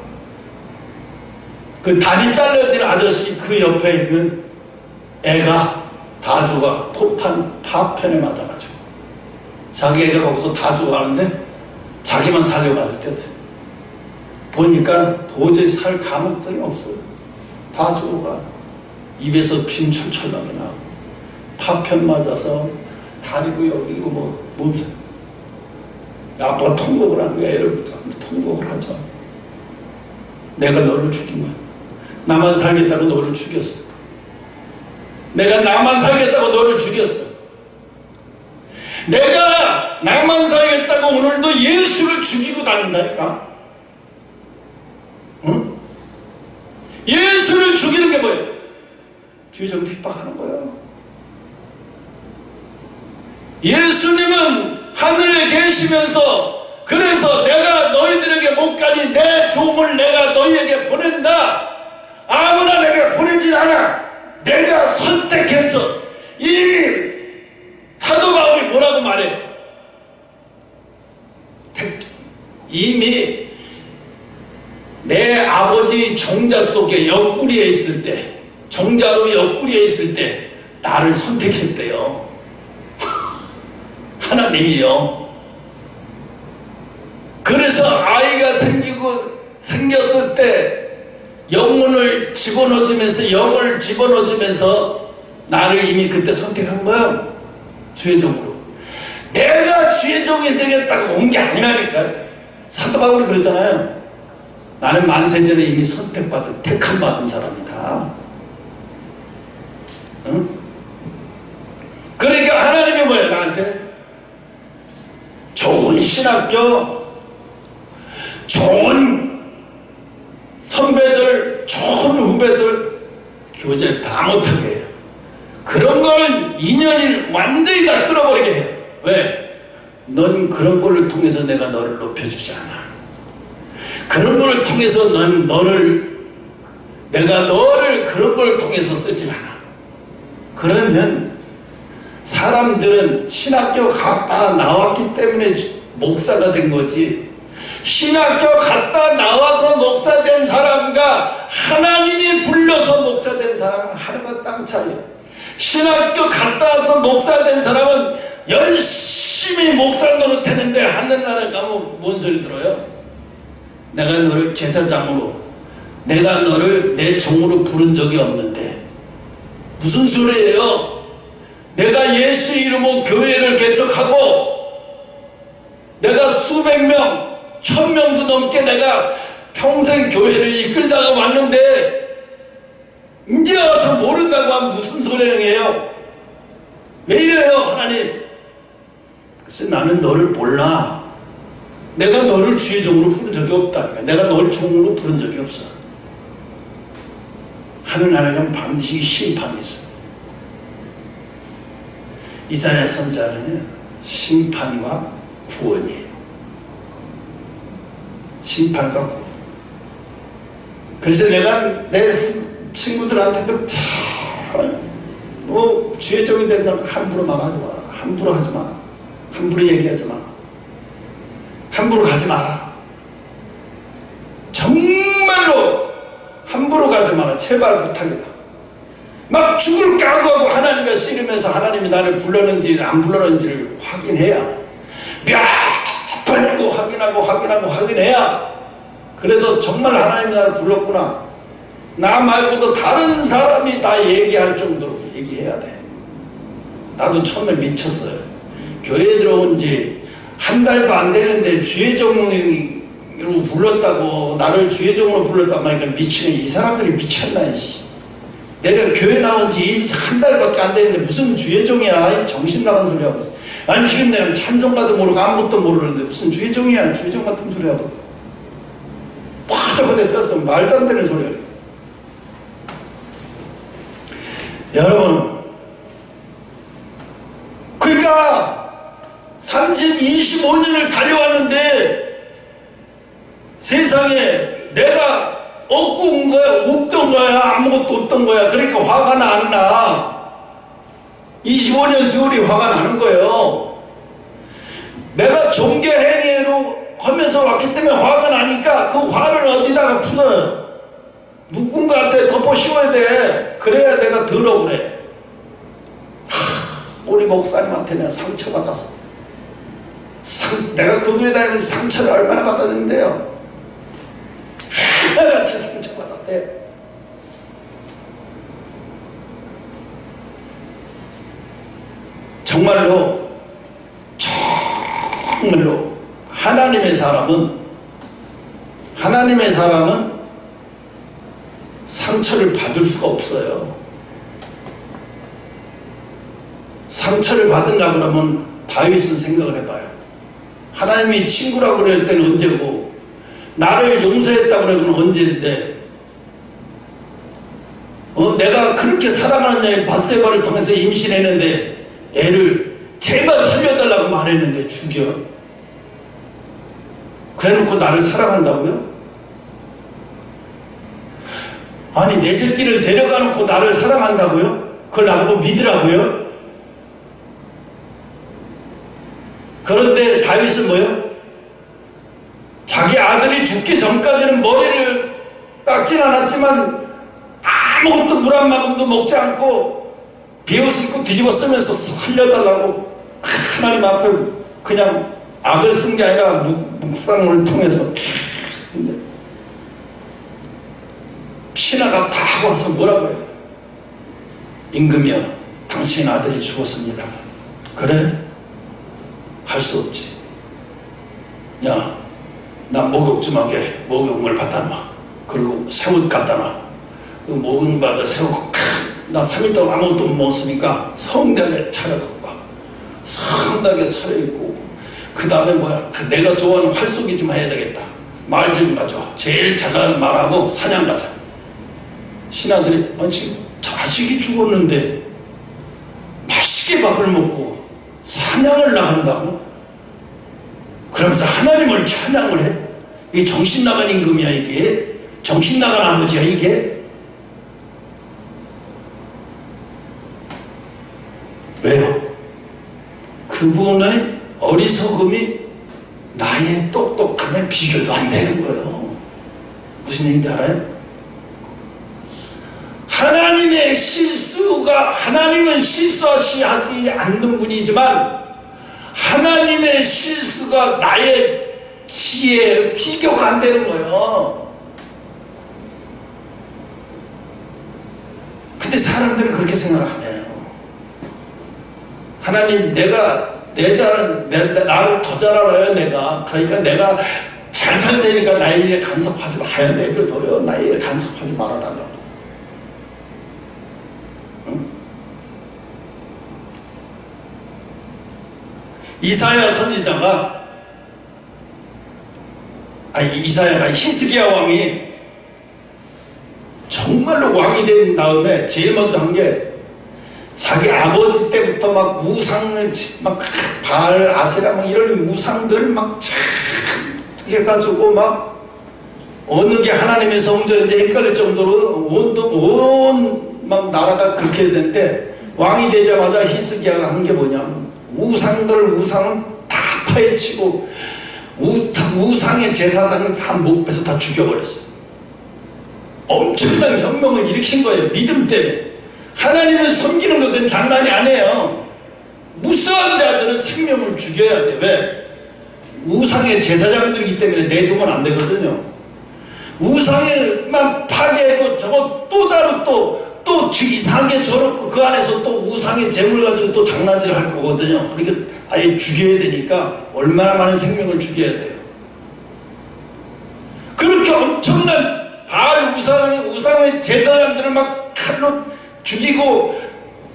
그 다리 잘려진 아저씨 그 옆에 있는 애가 다주가 파편에 맞아가지고 자기 애가 거기서 다 죽어가는데 자기만 살려가서 꼈어요. 보니까 도저히 살 가능성이 없어요. 다 죽어가. 입에서 침 철철 나게 나고 파편 맞아서 다리고 여기고 뭐 몸살. 아빠가 통곡을 하는 거야. 애를 통곡을 하죠. 내가 너를 죽인 거야. 나만 살겠다고 너를 죽였어. 내가 나만 살겠다고 너를 죽였어. 내가 나만 살겠다고 오늘도 예수를 죽이고 다닌다니까. 응? 예수를 죽이는 게 뭐예요? 주의적 핍박하는 거예요. 예수님은 하늘에 계시면서 그래서 내가 너희들에게 못 가니 내 종을 내가 너희에게 보낸다. 아무나 내가 보내진 않아. 내가 선택했어. 이미 사도 바울이 뭐라고 말해요? 이미 내 아버지 종자 속에 옆구리에 있을 때, 종자로 옆구리에 있을 때 나를 선택했대요. 하나님이요. 그래서 아이가 생겼을 때 영혼을 집어넣어주면서 영을 집어넣어주면서 나를 이미 그때 선택한 거예요. 주의 종으로. 내가 주의 종이 되겠다고 온 게 아니라니까. 사도 바울이 그랬잖아요. 나는 만세전에 이미 선택받은 택함받은 사람이다. 응? 그러니까 하나님이 뭐예요? 나한테 좋은 신학교, 좋은 선배들, 좋은 후배들 교제 다 못하게 해요. 그런 거는 인연을 완전히 다 끊어버리게 해요. 왜? 넌 그런 걸로 통해서 내가 너를 높여주지 않아. 그런 걸 통해서 내가 너를 그런 걸 통해서 쓰지 않아. 그러면 사람들은 신학교 갔다 나왔기 때문에 목사가 된 거지. 신학교 갔다 나와서 목사 된 사람과 하나님이 불러서 목사 된 사람은 하늘과 땅 차이야. 신학교 갔다 와서 목사 된 사람은 열심히 목사 노릇했는데 하늘나라 가면 뭔 소리 들어요? 내가 너를 제사장으로, 내가 너를 내 종으로 부른 적이 없는데 무슨 소리예요? 내가 예수 이름으로 교회를 개척하고 내가 수백 명, 1000명도 넘게 내가 평생 교회를 이끌다가 왔는데 이제 와서 모른다고 하면 무슨 소리예요? 왜 이래요 하나님? 그래서 나는 너를 몰라. 내가 너를 주의 종으로 부른 적이 없다니까. 내가 너를 종으로 부른 적이 없어. 하늘나라에는 반드시 심판이 있어. 이사야 선지자는 심판과 구원이에요. 심판과 구원. 그래서 내가 내 친구들한테도 뭐 주의 종이 된다고 함부로 말하지 마라. 함부로 하지 마라. 함부로 얘기하지 마라. 함부로 가지 마라. 정말로 함부로 가지 마라. 제발 부탁이다. 막 죽을 각오하고 하나님과 씨름해서 하나님이 나를 불렀는지 안 불렀는지를 확인해야, 몇 번이고 확인해야, 그래서 정말 하나님이 나를 불렀구나, 나 말고도 다른 사람이 다 얘기할 정도로 얘기해야 돼. 나도 처음에 미쳤어요. 교회에 들어온 지 한 달도 안 되는데 주의 종으로 불렀다고, 나를 주의 종으로 불렀다고 하니까 미치네. 이 사람들이 미쳤나. 내가 교회 나온 지 한 달밖에 안 됐는데 무슨 주의종이야. 정신 나간 소리 하고 있어. 아니 지금 내가 찬송가도 모르고 아무것도 모르는데 무슨 주의종이야. 주의종 같은 소리 하고 파라고 내들어서 말도 안 되는 소리야. 여러분, 그러니까 25년을 달려왔는데 세상에 내가 얻고 온 거야, 없던 거야, 아무것도 없던 거야. 그러니까 화가 안 나. 25년 세월이 화가 나는 거예요. 내가 종교행위로 하면서 왔기 때문에 화가 나니까 그 화를 어디다가 풀어요. 누군가한테 덮어 씌워야 돼. 그래야 내가 덜 억울해. 우리 목사님한테 내가 상처받았어. 내가 그 교회 다니면서 상처를 얼마나 받았는데요. 하나같이 상처받았대. 정말로 하나님의 사람은 상처를 받을 수가 없어요. 상처를 받으려고 그러면 다윗은 생각을 해봐요. 하나님이 친구라고 그럴 때는 언제고 나를 용서했다고 그러면 언제인데 내가 그렇게 사랑하는 여인 밧세바를 통해서 임신했는데 애를 제발 살려달라고 말했는데 죽여. 그래놓고 나를 사랑한다고요? 아니 내 새끼를 데려가 놓고 나를 사랑한다고요? 그걸 나보고 믿으라고요? 그런데 다윗은 뭐요? 자기 아들이 죽기 전까지는 머리를 깎진 않았지만 아무것도 물 한 모금도 먹지 않고 비웃고 뒤집어 쓰면서 살려달라고 하나님 앞에 그냥 악을 쓴 게 아니라 묵상을 통해서 신하가 다 하고 와서 뭐라고 해요? 임금이여, 당신 아들이 죽었습니다. 그래? 할 수 없지. 야, 나 목욕 좀 하게. 목욕을 받아 놔. 그리고 새옷 갖다 놔. 그 목욕 받아 새옷 나 3일 동안 아무것도 못 먹었으니까 성당에 차려갖고 가. 성당에 차려입고 그 다음에 뭐야, 내가 좋아하는 활쏘기 좀 해야 되겠다. 말 좀 가져와. 제일 잘 나가는 말하고 사냥 가자. 신하들이 지금 자식이 죽었는데 맛있게 밥을 먹고 사냥을 나간다고? 그러면서 하나님을 찬양을 해? 이게 정신 나간 임금이야. 이게 정신 나간 아버지야. 이게 왜요? 그분의 어리석음이 나의 똑똑함에 비교도 안 되는 거예요. 무슨 얘기인지 알아요? 하나님은 실수하지 않는 분이지만 하나님의 실수가 나의 지혜에 비교가 안 되는 거예요. 근데 사람들은 그렇게 생각 안 해요. 하나님, 나를 더 잘 알아요, 내가. 그러니까 내가 잘 살 테니까 나의 일에 간섭하지 마요. 내버려둬요. 나의 일에 간섭하지 말아달라고. 이사야 선지자가 히스기야 왕이 정말로 왕이 된 다음에 제일 먼저 한 게 자기 아버지 때부터 막 우상을 막 바알, 아세라 막 이런 우상들 막 해가지고 막 어느 게 하나님의 성전인지 헷갈릴 정도로 온 막 나라가 그렇게 됐는데 왕이 되자마자 히스기야가 한 게 뭐냐면 우상은 다 파헤치고 우상의 제사장을 다 목배서 다 죽여버렸어요. 엄청난 혁명을 일으킨 거예요. 믿음 때문에. 하나님을 섬기는 것은 장난이 아니에요. 무서운 자들은 생명을 죽여야 돼. 왜? 우상의 제사장들이기 때문에 내두면 안 되거든요. 우상에만 파괴하고 저거 또 다른 또 이상하게 저렇고 그 안에서 또 우상의 재물 가지고 또 장난질을 할 거거든요. 그러니까 아예 죽여야 되니까 얼마나 많은 생명을 죽여야 돼요. 그렇게 엄청난 바알 우상의 제사장들을 막 칼로 죽이고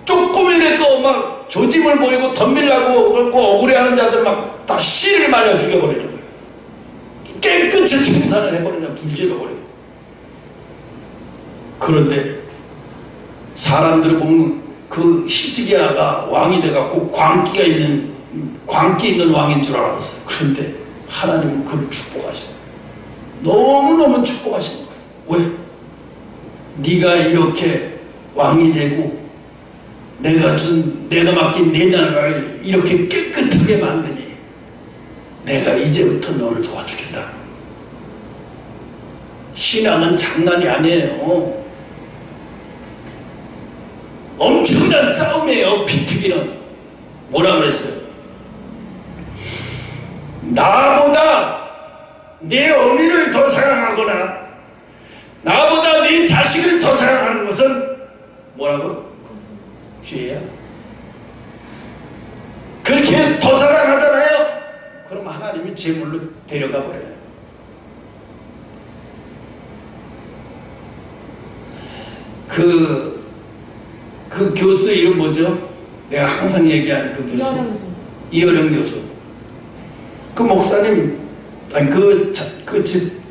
조금이라도 막 조짐을 보이고 덤빌라고 그러고 억울해하는 자들 막 다 씨를 말려 죽여버리는 거예요. 깨끗이 중산을 해버리냐, 불질러버려요. 그런데 사람들을 보면 그 히스기야가 왕이 돼갖고 광기 있는 왕인 줄 알았어요. 그런데 하나님은 그를 축복하셔요. 너무너무 축복하시는 거예요. 왜? 네가 이렇게 왕이 되고 내가 맡긴 내 나라를 이렇게 깨끗하게 만드니 내가 이제부터 너를 도와주겠다. 신앙은 장난이 아니에요. 엄청난 싸움이에요. 피튀기는 뭐라 그랬어요? 나보다 내 어미를 더 사랑하거나 나보다 내 자식을 더 사랑하는 것은 뭐라고? 죄야. 그렇게 더 사랑하잖아요. 그럼 하나님이 제물로 데려가 버려요. 그 교수 이름 뭐죠? 내가 항상 얘기하는 그 교수. 이어령 교수. 그 목사님, 아니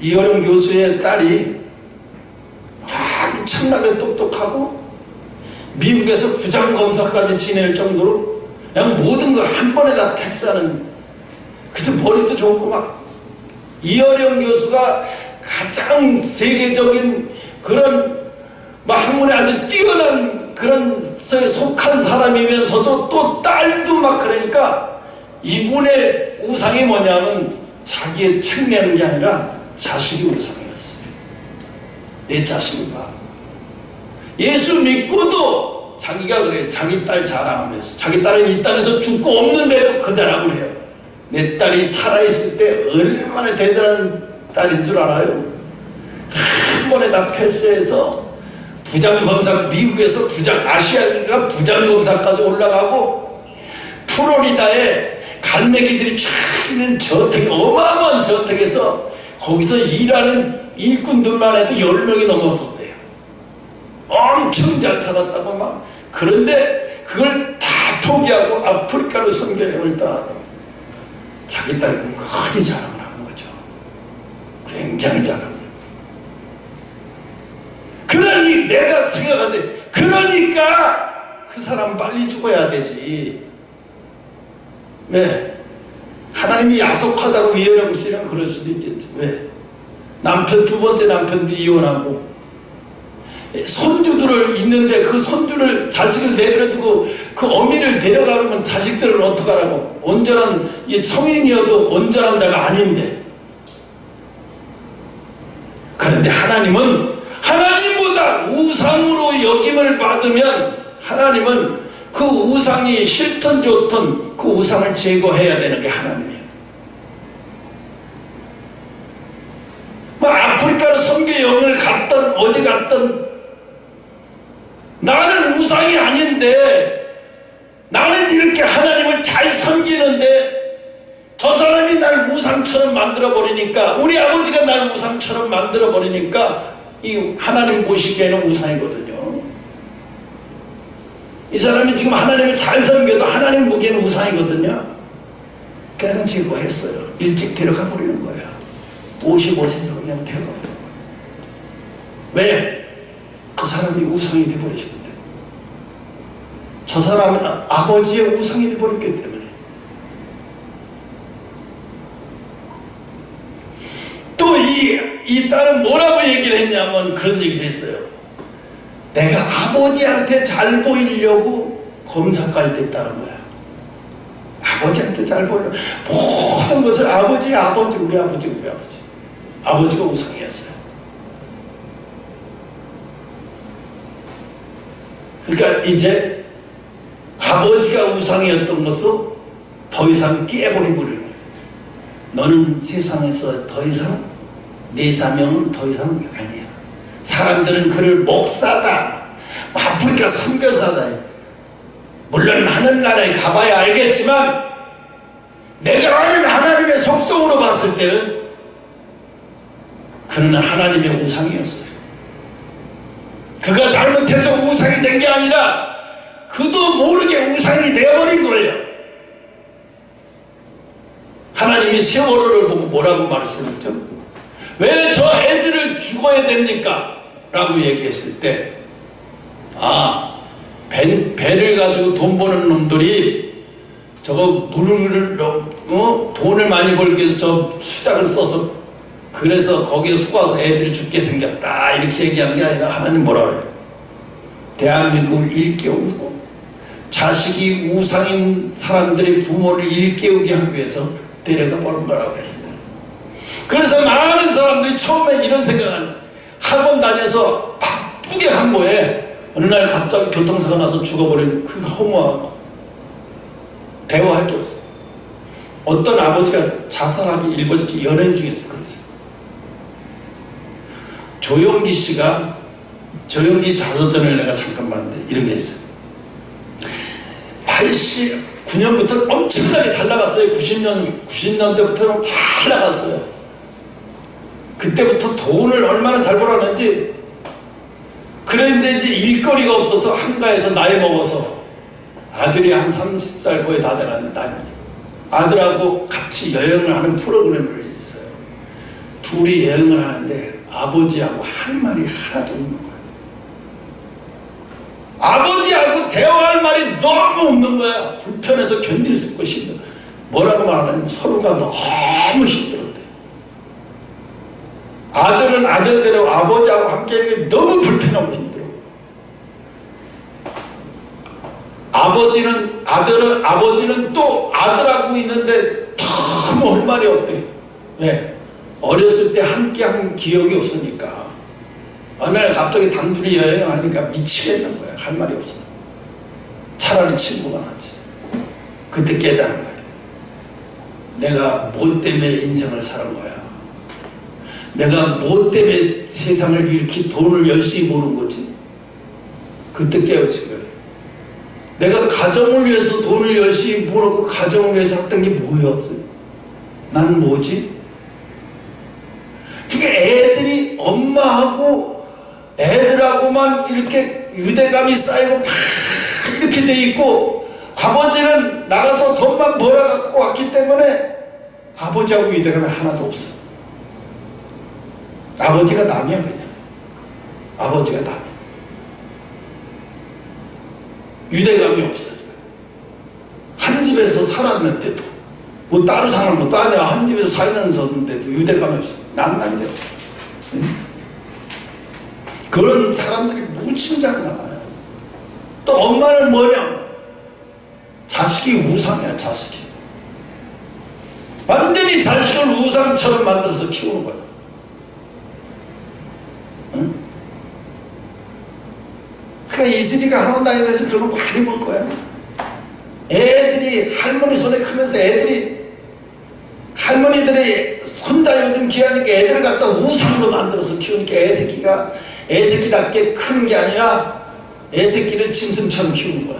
이어령 교수의 딸이 엄청나게 똑똑하고 미국에서 부장검사까지 지낼 정도로 그냥 모든 걸 한 번에 다 패스하는, 그래서 머리도 좋고 막 이어령 교수가 가장 세계적인 그런 막 학문에 아주 뛰어난 그런 속한 사람이면서도 또 딸도 막, 그러니까 이분의 우상이 뭐냐면 자기의 책 내는 게 아니라 자식이 우상이었어요. 내 자식을 봐. 예수 믿고도 자기가 그래. 자기 딸 자랑하면서 자기 딸은 이 땅에서 죽고 없는데도 그 자랑을 해요. 내 딸이 살아있을 때 얼마나 대단한 딸인 줄 알아요? 한 번에 다 패스해서 부장검사, 미국에서 아시아가 부장검사까지 올라가고 플로리다에 갈매기들이 쫙 있는 저택, 어마어마한 저택에서 거기서 일하는 일꾼들만 해도 10명이 넘었었대요. 엄청 잘 살았다고 막. 그런데 그걸 다 포기하고 아프리카로 선교여행을 떠나서 자기 딸이 어디 자랑을 하는 거죠. 굉장히 자랑. 그러니 내가 생각하는데, 그러니까 그 사람 빨리 죽어야 되지. 왜? 하나님이 야속하다고 이해하고 있으면 그럴 수도 있겠지. 왜? 두 번째 남편도 이혼하고 손주들을 있는데 그 손주를, 자식을 내버려두고 그 어미를 데려가면 자식들을 어떡하라고. 온전한 성인이어도 온전한 자가 아닌데. 그런데 하나님은 하나님보다 우상으로 여김을 받으면 하나님은 그 우상이 싫든 좋든 그 우상을 제거해야 되는 게 하나님이에요. 뭐 아프리카로 선교 여행을 갔든 어디 갔든 나는 우상이 아닌데, 나는 이렇게 하나님을 잘 섬기는데 저 사람이 날 우상처럼 만들어버리니까, 우리 아버지가 날 우상처럼 만들어버리니까 이 하나님 보시기에는 우상이거든요. 이 사람이 지금 하나님을 잘 섬겨도 하나님 보기에는 우상이거든요. 그래서 제거했어요. 일찍 데려가 버리는 거예요. 55세에서 그냥 데려가 버려요. 왜? 그 사람이 우상이 되어버리셨기 때문에. 저 사람은 아버지의 우상이 되어버렸기 때문에. 또 이 딸은 뭐라고 얘기를 했냐면 그런 얘기를 했어요. 내가 아버지한테 잘 보이려고 검사까지 됐다는 거야. 아버지한테 잘 보이려고 모든 것을 우리 아버지. 아버지가 우상이었어요. 그러니까 이제 아버지가 우상이었던 것을 더 이상 깨버리고 그래요. 너는 세상에서 더 이상, 내 사명은 더 이상 아니야. 사람들은 그를 목사다, 아프리카 선교사다. 물론 하늘나라에 가봐야 알겠지만 내가 아는 하나님의 속성으로 봤을 때는 그는 하나님의 우상이었어요. 그가 잘못해서 우상이 된 게 아니라 그도 모르게 우상이 되어버린 거예요. 하나님이 세월호를 보고 뭐라고 말씀했죠? 왜 저 애들을 죽어야 됩니까? 라고 얘기했을 때, 배를 가지고 돈 버는 놈들이 저거 돈을 많이 벌기 위해서 저 수작을 써서 그래서 거기에 속아서 애들이 죽게 생겼다 이렇게 얘기하는 게 아니라 하나님 뭐라 그래요? 대한민국을 일깨우고 자식이 우상인 사람들의 부모를 일깨우게 하기 위해서 데려가 버린 거라고 했어요. 그래서 많은 사람들이 처음에 이런 생각을 학원 다녀서 바쁘게 한 거에 어느 날 갑자기 교통사고 나서 죽어버린 그 허무하고 대화할 게 없어요. 어떤 아버지가 자살하기 일본지 연예인 중에서 그러죠. 조용기 씨가 조용기 자서전을 내가 잠깐 봤는데 이런 게 있어요. 89년부터 엄청나게 잘 나갔어요. 90년대부터는 잘 나갔어요. 그때부터 돈을 얼마나 잘 벌었는지. 그런데 이제 일거리가 없어서 한가해서 나이 먹어서 아들이 한 30살 거의 다 돼가는데 아들하고 같이 여행을 하는 프로그램을 있어요. 둘이 여행을 하는데 아버지하고 할 말이 하나도 없는 거예요. 아버지하고 대화할 말이 너무 없는 거야. 불편해서 견딜 수 없고 힘들어. 뭐라고 말하냐면 서로가 너무 힘들었대. 아들은 아들대로 아버지하고 함께 하는 게 너무 불편하고 힘들어. 아버지는 또 아들하고 있는데 너무 할 말이 없대. 왜? 어렸을 때 함께 한 기억이 없으니까. 어느 날 갑자기 단둘이 여행을 하니까 미치겠는 거야. 할 말이 없어. 차라리 친구가 낫지. 그때 깨달은 거야. 내가 뭐 때문에 인생을 사는 거야. 내가 뭐 때문에 세상을 이렇게 돈을 열심히 모는 거지. 그때 깨우친 거야. 내가 가정을 위해서 돈을 열심히 벌었고 가정을 위해서 했던 게 뭐였어요? 난 뭐지? 그러니까 애들이 엄마하고 애들하고만 이렇게 유대감이 쌓이고 막 이렇게 돼 있고 아버지는 나가서 돈만 벌어갖고 왔기 때문에 아버지하고 유대감이 하나도 없어. 아버지가 남이야 그냥. 아버지가 남. 유대감이 없어요. 한 집에서 살았는데도 뭐 따로 사는 것도 아니야. 한 집에서 살면서인데도 유대감이 없어. 남남이 없어. 그런 사람들이 무진장 많아요. 또 엄마는 뭐냐? 자식이 우상이야. 자식이 완전히 자식을 우상처럼 만들어서 키우는 거야. 응? 그러니까 이슬이가 학원 다니면서 그런 거 많이 볼 거야. 애들이 할머니 손에 크면서 할머니들이 혼자 요즘 귀하니까 애들을 갖다 우상으로 만들어서 키우니까 애새끼답게 크는 게 아니라 애새끼를 짐승처럼 키우는 거야.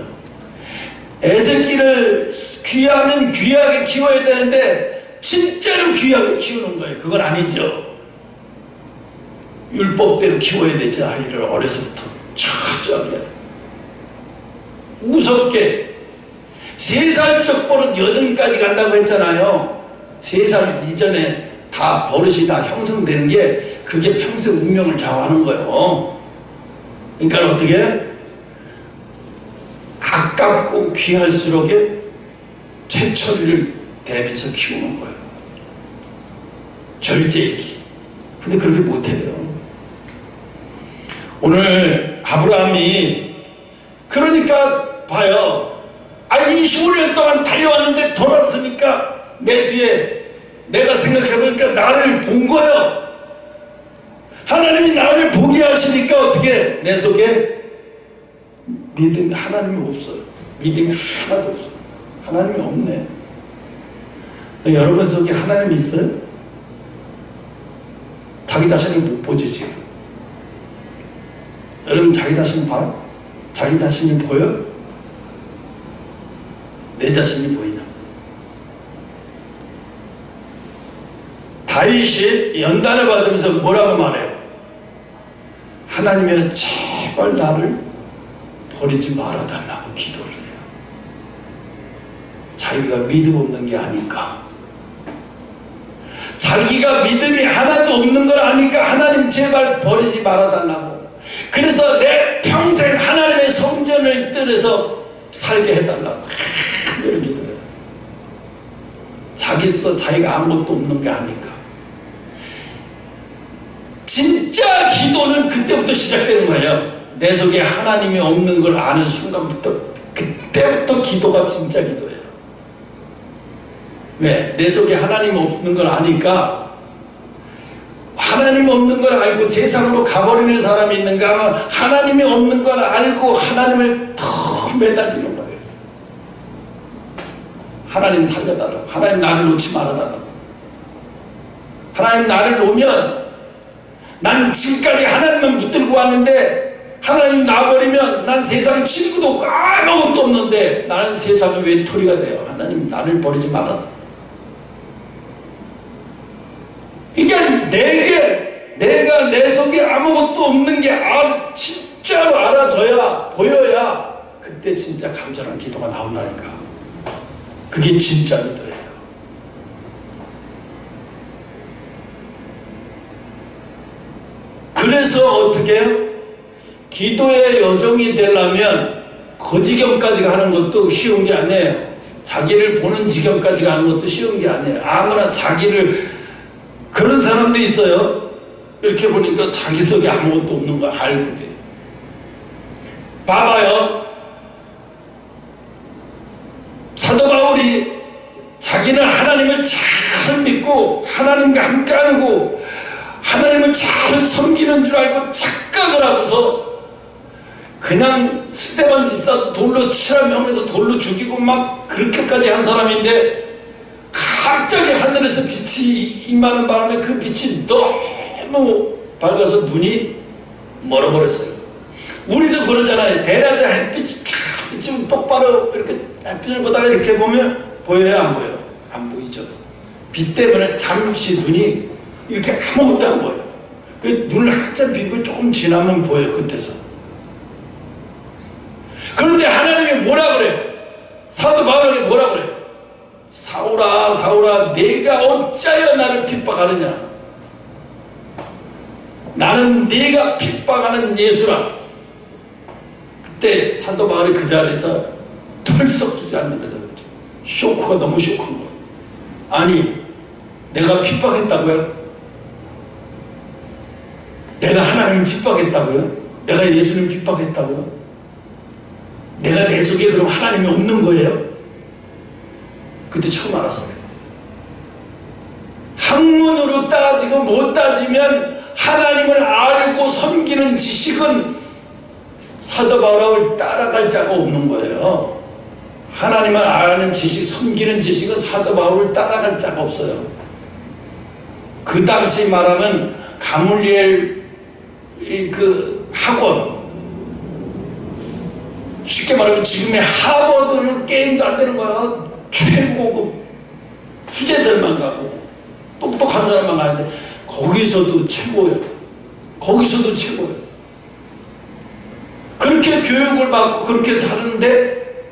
애새끼를 귀하면 귀하게 키워야 되는데 진짜로 귀하게 키우는 거예요. 그건 아니죠. 율법대로 키워야 되지. 아이를 어려서부터 천천히 무섭게 3살적 버릇 8까지 간다고 했잖아요. 3살 이전에 다 버릇이 다 형성되는 게 그게 평생 운명을 좌우하는 거예요. 그러니까 어떻게 아깝고 귀할수록에 최처리를 대면서 키우는 거예요. 절제기. 근데 그렇게 못해요. 오늘 아브라함이 그러니까 봐요. 25년 동안 달려왔는데 돌아서니까 내 뒤에 내가 생각해보니까 나를 본 거예요. 하나님이 나를 보게 하시니까 어떻게 내 속에 믿음이 하나님이 없어요. 믿음이 하나도 없어요. 하나님이 없네. 여러분 속에 하나님이 있어요? 자기 자신을 못 보지 지금. 여러분 자기 자신 봐요? 자기 자신이 보여? 내 자신이 보이나? 다윗이 연단을 받으면서 뭐라고 말해요? 하나님의 저 제발 나를 버리지 말아달라고 기도를 해요. 자기가 믿음 없는 게 아닐까, 자기가 믿음이 하나도 없는 걸 아니까 하나님 제발 버리지 말아달라고, 그래서 내 평생 하나님의 성전을 들여서 살게 해달라고 그걸 기도해요. 자기가 아무것도 없는 게 아니까. 진짜 기도는 그때부터 시작되는 거예요. 내 속에 하나님이 없는 걸 아는 순간부터, 그때부터 기도가 진짜 기도예요. 왜? 내 속에 하나님 없는 걸 아니까. 하나님 없는 걸 알고 세상으로 가버리는 사람이 있는가 하면 하나님이 없는 걸 알고 하나님을 더 매달리는 거예요. 하나님 살려달라고, 하나님 나를 놓지 말아달라고. 하나님 나를 놓으면, 난 지금까지 하나님만 붙들고 왔는데 하나님 놔버리면 난 세상 친구도 없고 아무것도 없는데 나는 세상의 외톨이가 돼요. 하나님 나를 버리지 말아. 이게 내가 내 속에 아무것도 없는 게 진짜로 알아져야, 보여야 그때 진짜 간절한 기도가 나온다니까. 그게 진짜 기도예요. 그래서 어떻게 해요? 기도의 여정이 되려면 그 지경까지 가는 것도 쉬운 게 아니에요. 자기를 보는 지경까지 가는 것도 쉬운 게 아니에요. 아무나 자기를, 그런 사람도 있어요. 이렇게 보니까 자기 속에 아무것도 없는 걸 알고 돼. 봐봐요. 사도 바울이 자기는 하나님을 잘 믿고 하나님과 함께 하고 하나님을 잘 섬기는 줄 알고 착각을 하고서 그냥 스데반 집사 돌로 치라 명해서 돌로 죽이고 막 그렇게까지 한 사람인데 갑자기 하늘에서 빛이 임하는 바람에 그 빛이 너무 밝아서 눈이 멀어버렸어요. 우리도 그러잖아요. 대낮에 햇빛이 좀 똑바로 이렇게 햇빛을 보다가 이렇게 보면 보여요, 안 보여요? 안 보이죠. 빛 때문에 잠시 눈이 이렇게 아무것도 안 보여요. 그 눈을 한참 비고 조금 지나면 보여요, 그때서. 그런데 하나님이 뭐라 그래요? 사도 바울에게 뭐라 그래요? 사울아, 사울아, 내가 어찌하여 나를 핍박하느냐? 나는 네가 핍박하는 예수라. 그때 사도 바울이 그 자리에서 털썩 주저앉으면서 쇼크가 너무 쇼크한 거예요. 아니, 내가 핍박했다고요? 내가 하나님을 핍박했다고요? 내가 예수님을 핍박했다고요? 내가 내 속에 그럼 하나님이 없는 거예요? 그때 처음 알았어요. 학문으로 따지고 못 따지면 하나님을 알고 섬기는 지식은 사도 바울을 따라갈 자가 없는 거예요. 하나님을 아는 지식, 섬기는 지식은 사도 바울을 따라갈 자가 없어요. 그 당시 말하면 가물리엘 그 학원, 쉽게 말하면 지금의 하버드는 게임도 안 되는 거야. 최고급 후재들만 가고 똑똑한 사람만 가는데 거기서도 최고예요. 거기서도 최고예요. 그렇게 교육을 받고 그렇게 사는데,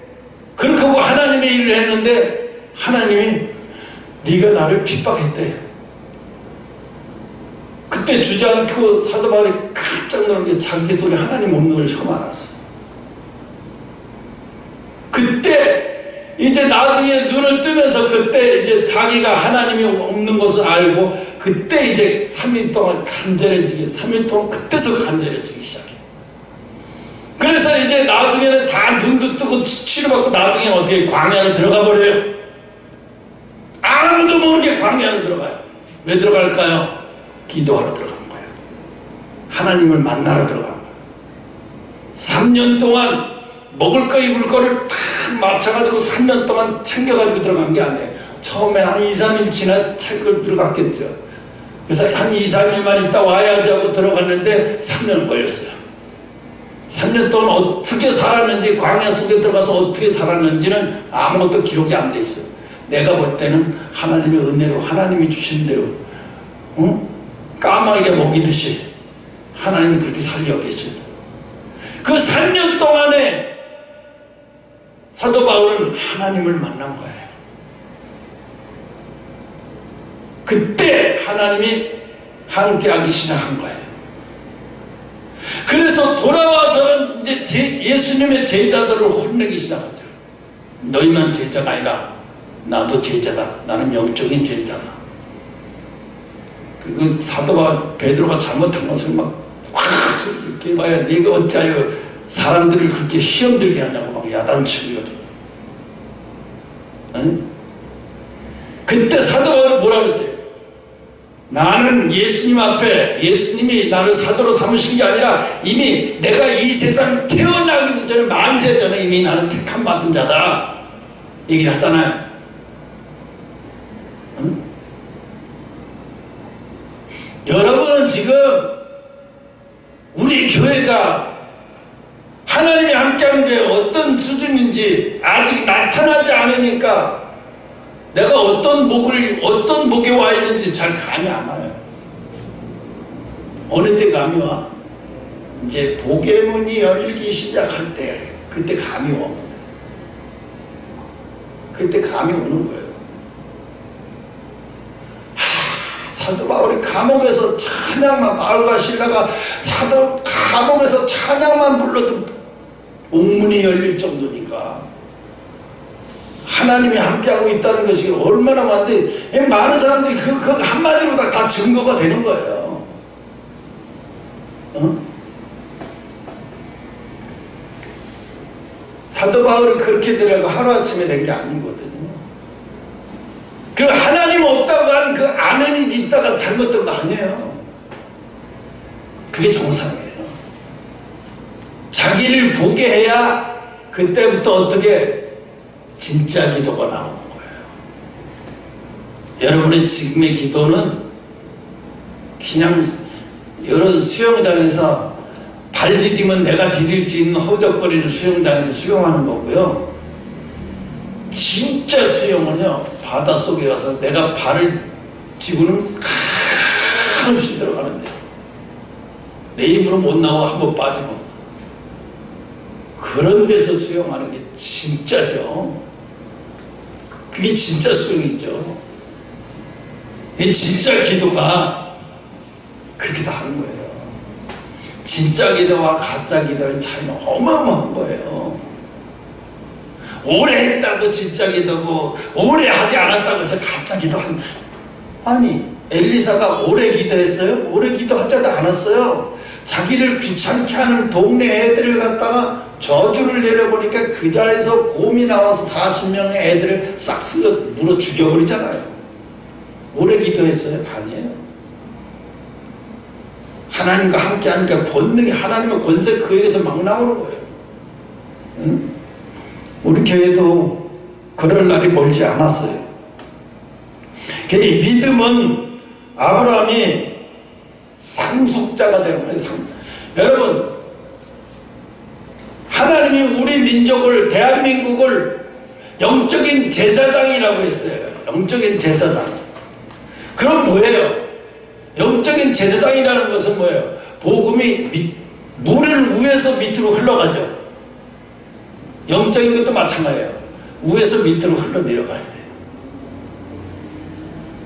그렇게 하고 하나님의 일을 했는데 하나님이 네가 나를 핍박했대. 그때 주저앉고 사도 바울이 깜짝 놀란 게 자기 속에 하나님 없는 걸 처음 알았어. 그때 이제 나중에 눈을 뜨면서 그때 이제 자기가 하나님이 없는 것을 알고 그때 이제 3일 동안 간절해지기, 3일 동안 그때서 간절해지기 시작해. 그래서 이제 나중에는 다 눈도 뜨고 치료받고 나중에 어떻게 광야로 들어가 버려요. 아무도 모르게 광야로 들어가요. 왜 들어갈까요? 기도하러 들어간 거예요. 하나님을 만나러 들어간 거예요. 3년 동안 먹을 거 입을 거를 딱 맞춰가지고 3년 동안 챙겨가지고 들어간 게 아니에요. 처음에 한 2, 3일 지나 책을 들어갔겠죠. 그래서 한 2, 3일만 있다 와야지 하고 들어갔는데 3년 걸렸어요. 3년 동안 어떻게 살았는지, 광야 속에 들어가서 어떻게 살았는지는 아무것도 기록이 안 돼 있어요. 내가 볼 때는 하나님의 은혜로, 하나님이 주신 대로, 까마귀가 먹이듯이 하나님이 그렇게 살려 계십니다. 그 3년 동안에 사도 바울은 하나님을 만난 거예요. 그때 하나님이 함께하기 시작한 거예요. 그래서 돌아와서는 이제 예수님의 제자들을 혼내기 시작하죠. 너희만 제자가 아니라 나도 제자다. 나는 영적인 제자다. 그리고 사도 바울 베드로가 잘못한 것을 막 이렇게 봐야 네가 어찌하여 사람들을 그렇게 시험 들게 하냐고 막 야단치거든. 응? 그때 사도 바울은 뭐라 그랬어요? 나는 예수님 앞에 예수님이 나를 사도로 삼으신 게 아니라 이미 내가 이 세상 태어나기도 전에 만세 전에 이미 나는 택함 받은 자다 얘기를 하잖아요. 응? 여러분은 지금 우리 교회가 하나님이 함께하는 게 어떤 수준인지 아직 나타나지 않으니까 내가 어떤 목에 와 있는지 잘 감이 안 와요. 어느 때 감이 와? 이제 복의 문이 열리기 시작할 때 그때 감이 와. 그때 감이 오는 거예요. 사도 바울이 감옥에서 찬양만 바울과 실라가 감옥에서 찬양만 불러도 옥문이 열릴 정도니까 하나님이 함께하고 있다는 것이 얼마나 완전히 많은 사람들이 그 한마디로 다 증거가 되는 거예요. 어? 사도 바울이 그렇게 되려고 하루아침에 된 게 아니거든요. 그 하나님 없다고 하는 그 아는 이지 있다가 잘못된 거 아니에요. 그게 정상이에요. 자기를 보게 해야 그때부터 어떻게 진짜 기도가 나오는 거예요. 여러분의 지금의 기도는 그냥 이런 수영장에서 발 디디면 내가 디딜 수 있는 허우적거리는 수영장에서 수영하는 거고요. 진짜 수영은요, 바닷속에 가서 내가 발을 쥐고는 한없이 들어가는데 내 힘으로 못 나와 한번 빠지고 그런 데서 수영하는 게 진짜죠. 그게 진짜 수영이죠. 이 진짜 기도가 그렇게 다른 거예요. 진짜 기도와 가짜 기도의 차이는 어마어마한 거예요. 오래 했다고 진짜 기도고 오래 하지 않았다고 해서 가짜 기도한. 아니 엘리사가 오래 기도했어요? 오래 기도하지도 않았어요. 자기를 귀찮게 하는 동네 애들을 갖다가 저주를 내려보니까 그 자리에서 곰이 나와서 40명의 애들을 싹 물어 죽여버리잖아요. 오래 기도했어요? 아니에요. 하나님과 함께 하니까 권능이 하나님의 권세 그에게서 막 나오는 거예요. 응? 우리 교회도 그럴 날이 멀지 않았어요. 이 믿음은 아브라함이 상속자가 되는 거예요. 여러분, 하나님이 우리 민족을, 대한민국을 영적인 제사장이라고 했어요. 영적인 제사장. 그럼 뭐예요? 영적인 제사장이라는 것은 뭐예요? 복음이 물을 위에서 밑으로 흘러가죠. 영적인 것도 마찬가지예요. 위에서 밑으로 흘러내려가야 돼요.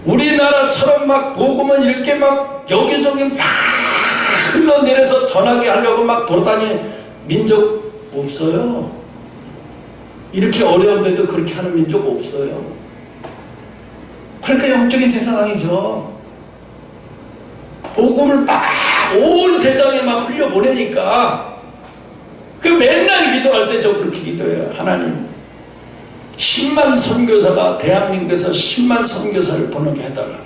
우리나라처럼 막 복음은 이렇게 막 여기저기 막 흘러내려서 전하게 하려고 막 돌아다니는 민족 없어요. 이렇게 어려운데도 그렇게 하는 민족 없어요. 그러니까 영적인 제사장이죠. 복음을 막 온 세상에 막 흘려보내니까 그 맨날 기도할 때 저 그렇게 기도해요. 하나님 10만 선교사가 대한민국에서 10만 선교사를 보내게 해달라.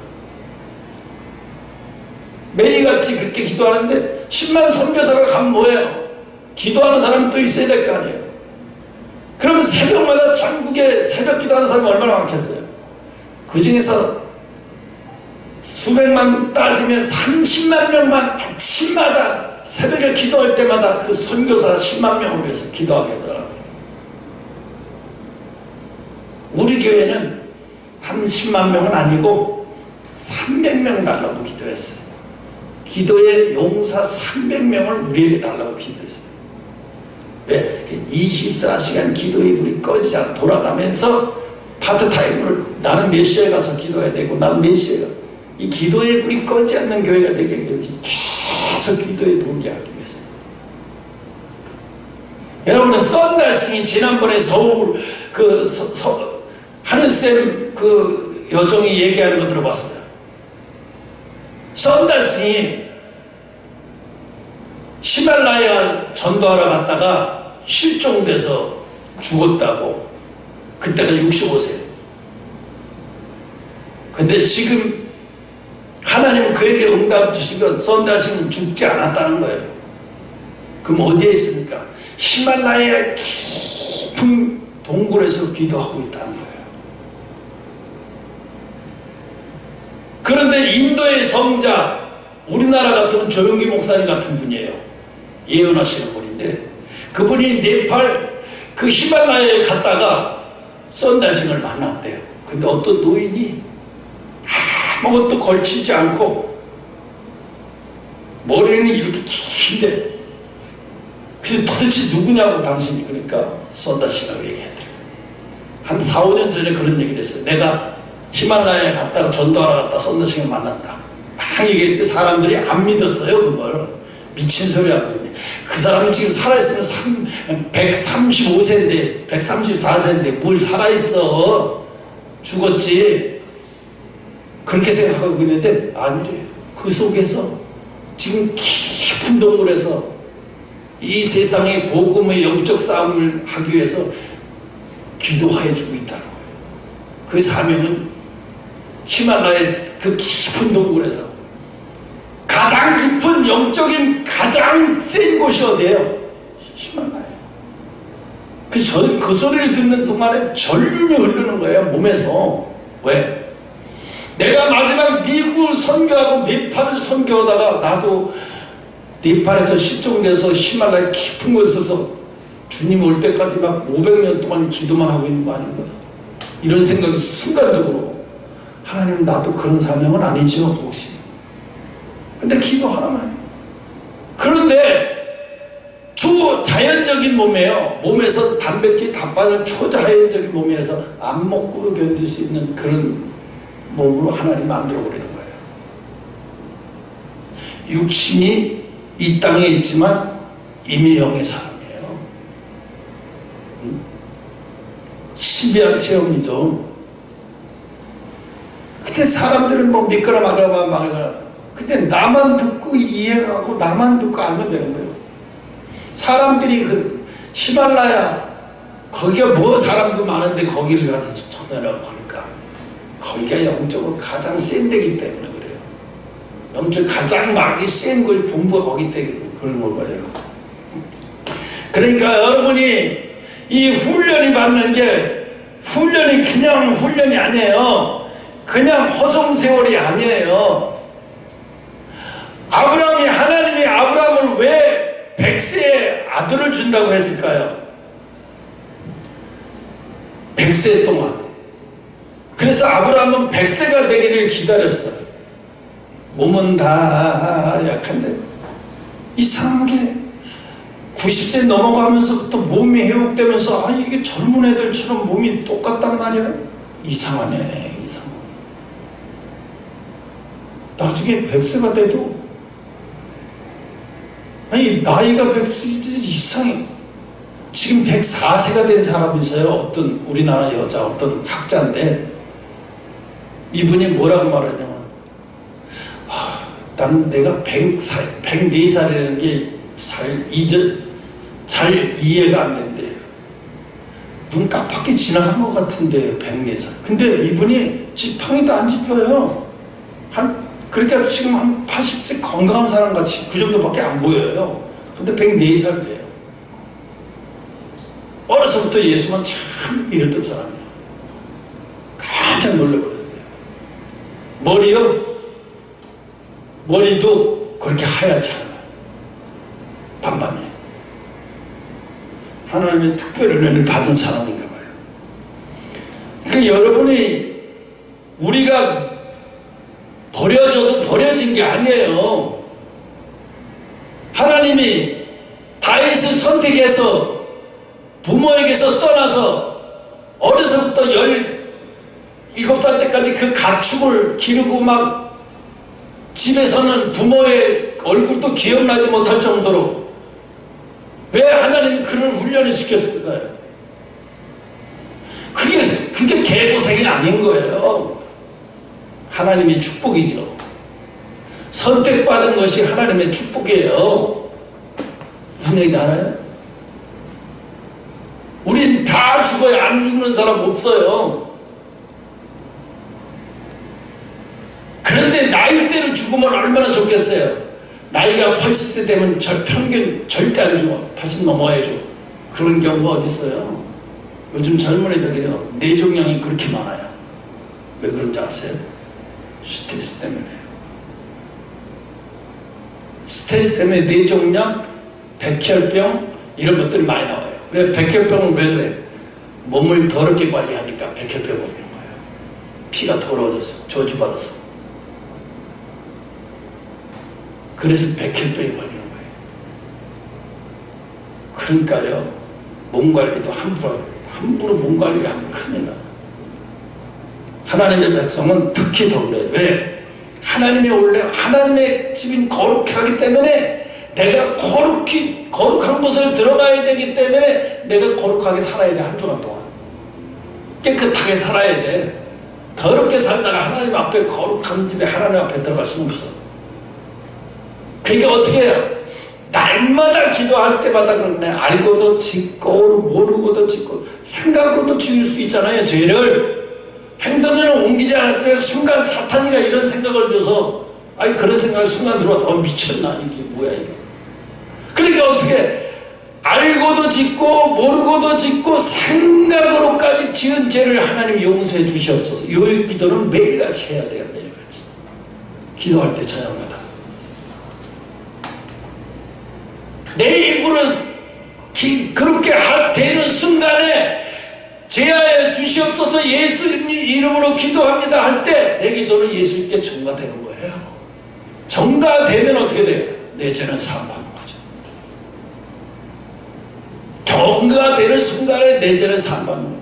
매일같이 그렇게 기도하는데 10만 선교사가 가면 뭐예요? 기도하는 사람이 또 있어야 될 거 아니에요. 그러면 새벽마다 전국에 새벽 기도하는 사람이 얼마나 많겠어요? 그 중에서 수백만 따지면 30만 명만 아침마다 새벽에 기도할 때마다 그 선교사 10만 명을 위해서 기도하게 하더라고요. 우리 교회는 한 10만 명은 아니고 300명 달라고 기도했어요. 기도의 용사 300명을 우리에게 달라고 기도했어요. 왜? 24시간 기도의 불이 꺼지지 않고 돌아가면서 파트타임을 나는 몇 시에 가서 기도해야 되고 나는 몇 시에 가서 이 기도의 불이 꺼지지 않는 교회가 되게 하지 계속 기도에 동기하기 위해서. 여러분은 썬다싱이 지난번에 서울 하늘쌤 그 여종이 얘기하는 거 들어봤어요. 썬다싱이 히말라야 전도하러 갔다가 실종돼서 죽었다고. 그때가 65세. 근데 지금 하나님은 그에게 응답 주시고 썬다싱은 죽지 않았다는 거예요. 그럼 어디에 있습니까? 히말라야 깊은 동굴에서 기도하고 있다는 거예요. 그런데 인도의 성자, 우리나라 같은 조용기 목사님 같은 분이에요. 예언하시는 분인데 그분이 네팔 그 히말라야에 갔다가 썬다싱을 만났대요. 근데 어떤 노인이 아무것도 걸치지 않고 머리는 이렇게 긴데 그래서 도대체 누구냐고 당신이. 그러니까 썬다싱이라고 얘기하더래요. 한 4, 5년 전에 그런 얘기를 했어요. 내가 히말라야에 갔다가 전도하러 갔다 썬다싱을 만났다. 막 얘기했는데 사람들이 안 믿었어요. 그걸 미친 소리 하고 있네. 그 사람은 지금 살아있으면 135세인데 134세인데 뭘 살아있어. 죽었지. 그렇게 생각하고 있는데 아니래요. 그 속에서 지금 깊은 동굴에서 이 세상의 복음의 영적 싸움을 하기 위해서 기도해 주고 있다는 거예요. 그 사명은 히말라야 그 깊은 동굴에서 가장 깊은 영적인 가장 센 곳이 어디예요? 히말라야. 그래서 저는 그 소리를 듣는 순간에 전륜이 흐르는 거예요. 몸에서. 왜? 내가 마지막 미국을 선교하고 네팔을 선교하다가 나도 네팔에서 실종돼서 히말라야 깊은 곳에서 주님 올 때까지 막 500년 동안 기도만 하고 있는 거 아닌가. 이런 생각이 순간적으로. 하나님 나도 그런 사명은 아니지요 혹시. 근데 기도 하나만 해요. 그런데 초자연적인 몸이에요. 몸에서 단백질 다 빠진 초자연적인 몸에서 안 먹고 견딜 수 있는 그런 몸으로 하나님 만들어 버리는 거예요. 육신이 이 땅에 있지만 이미 영의 사람이에요. 신비한 체험이죠. 근데 사람들은 뭐 믿거나 말거나 근데 나만 듣고 이해가 하고 나만 듣고 알면 되는 거예요. 사람들이 그 히말라야 거기가 뭐 사람도 많은데 거기를 가서 전하라고 하니까 거기가 영적으로 가장 센 데기 때문에 그래요. 영적 가장 막이 센 걸 본부가 거기 때문에 그런 걸 거예요. 그러니까 여러분이 이 훈련이 받는 게 훈련이 그냥 훈련이 아니에요. 그냥 허송세월이 아니에요. 아브라함이 하나님이 아브라함을 왜 100세의 아들을 준다고 했을까요? 100세 동안. 그래서 아브라함은 100세가 되기를 기다렸어요. 몸은 다 약한데 이상하게 90세 넘어가면서부터 몸이 회복되면서 아 이게 젊은 애들처럼 몸이 똑같단 말이야. 이상하네. 이상하네. 나중에 100세가 돼도 아니 나이가 100세 이상해. 지금 104세가 된 사람이 있어요. 어떤 우리나라 여자 어떤 학자인데 이분이 뭐라고 말하냐면 난 내가 104살이라는 게 잘 이해가 안 된대요. 눈 깜빡이 지나간 것 같은데 104살. 근데 이분이 지팡이도 안 짚어요. 그러니까 지금 한 80세 건강한 사람 같이 그 정도밖에 안 보여요. 근데 104살 돼요. 어려서부터 예수만 참 믿었던 사람이에요. 깜짝 놀라버렸어요. 머리요? 머리도 그렇게 하얗지 않아요. 반반이에요. 하나님의 특별한 은혜를 받은 사람인가 봐요. 그러니까 여러분이 우리가 버려져도 버려진 게 아니에요. 하나님이 다윗을 선택해서 부모에게서 떠나서 어려서부터 17살 때까지 그 가축을 기르고 막 집에서는 부모의 얼굴도 기억나지 못할 정도로 왜 하나님이 그런 훈련을 시켰을까요? 그게 개고생이 아닌 거예요. 하나님의 축복이죠. 선택받은 것이 하나님의 축복이에요. 무슨 얘기 알아요? 우린 다 죽어야 안 죽는 사람 없어요. 그런데 나이대로 죽으면 얼마나 좋겠어요. 나이가 80세 되면 평균 절대 안 죽어. 80 넘어야 죽어. 그런 경우가 어디 있어요? 요즘 젊은 애들이요, 뇌종양이 그렇게 많아요. 왜 그런지 아세요? 스트레스 때문에요. 스트레스 때문에 뇌종양, 백혈병 이런 것들이 많이 나와요. 왜 백혈병은 왜 그래? 몸을 더럽게 관리하니까 백혈병이 오는 거예요. 피가 더러워져서 저주받아서. 그래서 백혈병이 걸리는 거예요. 그러니까요, 몸 관리도 함부로 몸 관리하면 큰일 나요. 하나님의 백성은 특히 더 그래요. 왜? 하나님의 집인 거룩하게 하기 때문에 내가 거룩한 곳을 들어가야 되기 때문에 내가 거룩하게 살아야 돼. 한 주간 동안 깨끗하게 살아야 돼. 더럽게 살다가 하나님 앞에, 거룩한 집에 하나님 앞에 들어갈 수는 없어. 그러니까 어떻게 해요? 날마다 기도할 때마다 그런데 알고도 짓고 모르고도 짓고 생각으로도 지을 수 있잖아요. 죄를 행동으로 옮기지 않았더니 순간 사탄이가 이런 생각을 줘서, 아니 그런 생각이 순간 들어왔다. 미쳤나 이게 뭐야 이게. 그러니까 어떻게 알고도 짓고 모르고도 짓고 생각으로까지 지은 죄를 하나님 용서해 주시옵소서. 이 기도는 매일같이 해야 돼요. 매일같이 기도할 때 저녁마다 내 입으로 그렇게 되는 순간에 죄하여 주시옵소서 예수 이름으로 기도합니다 할 때 내 기도는 예수님께 전가되는 거예요. 전가되면 어떻게 돼요? 내 죄는 사함받는 거죠. 전가되는 순간에 내 죄는 사함받는 거예요.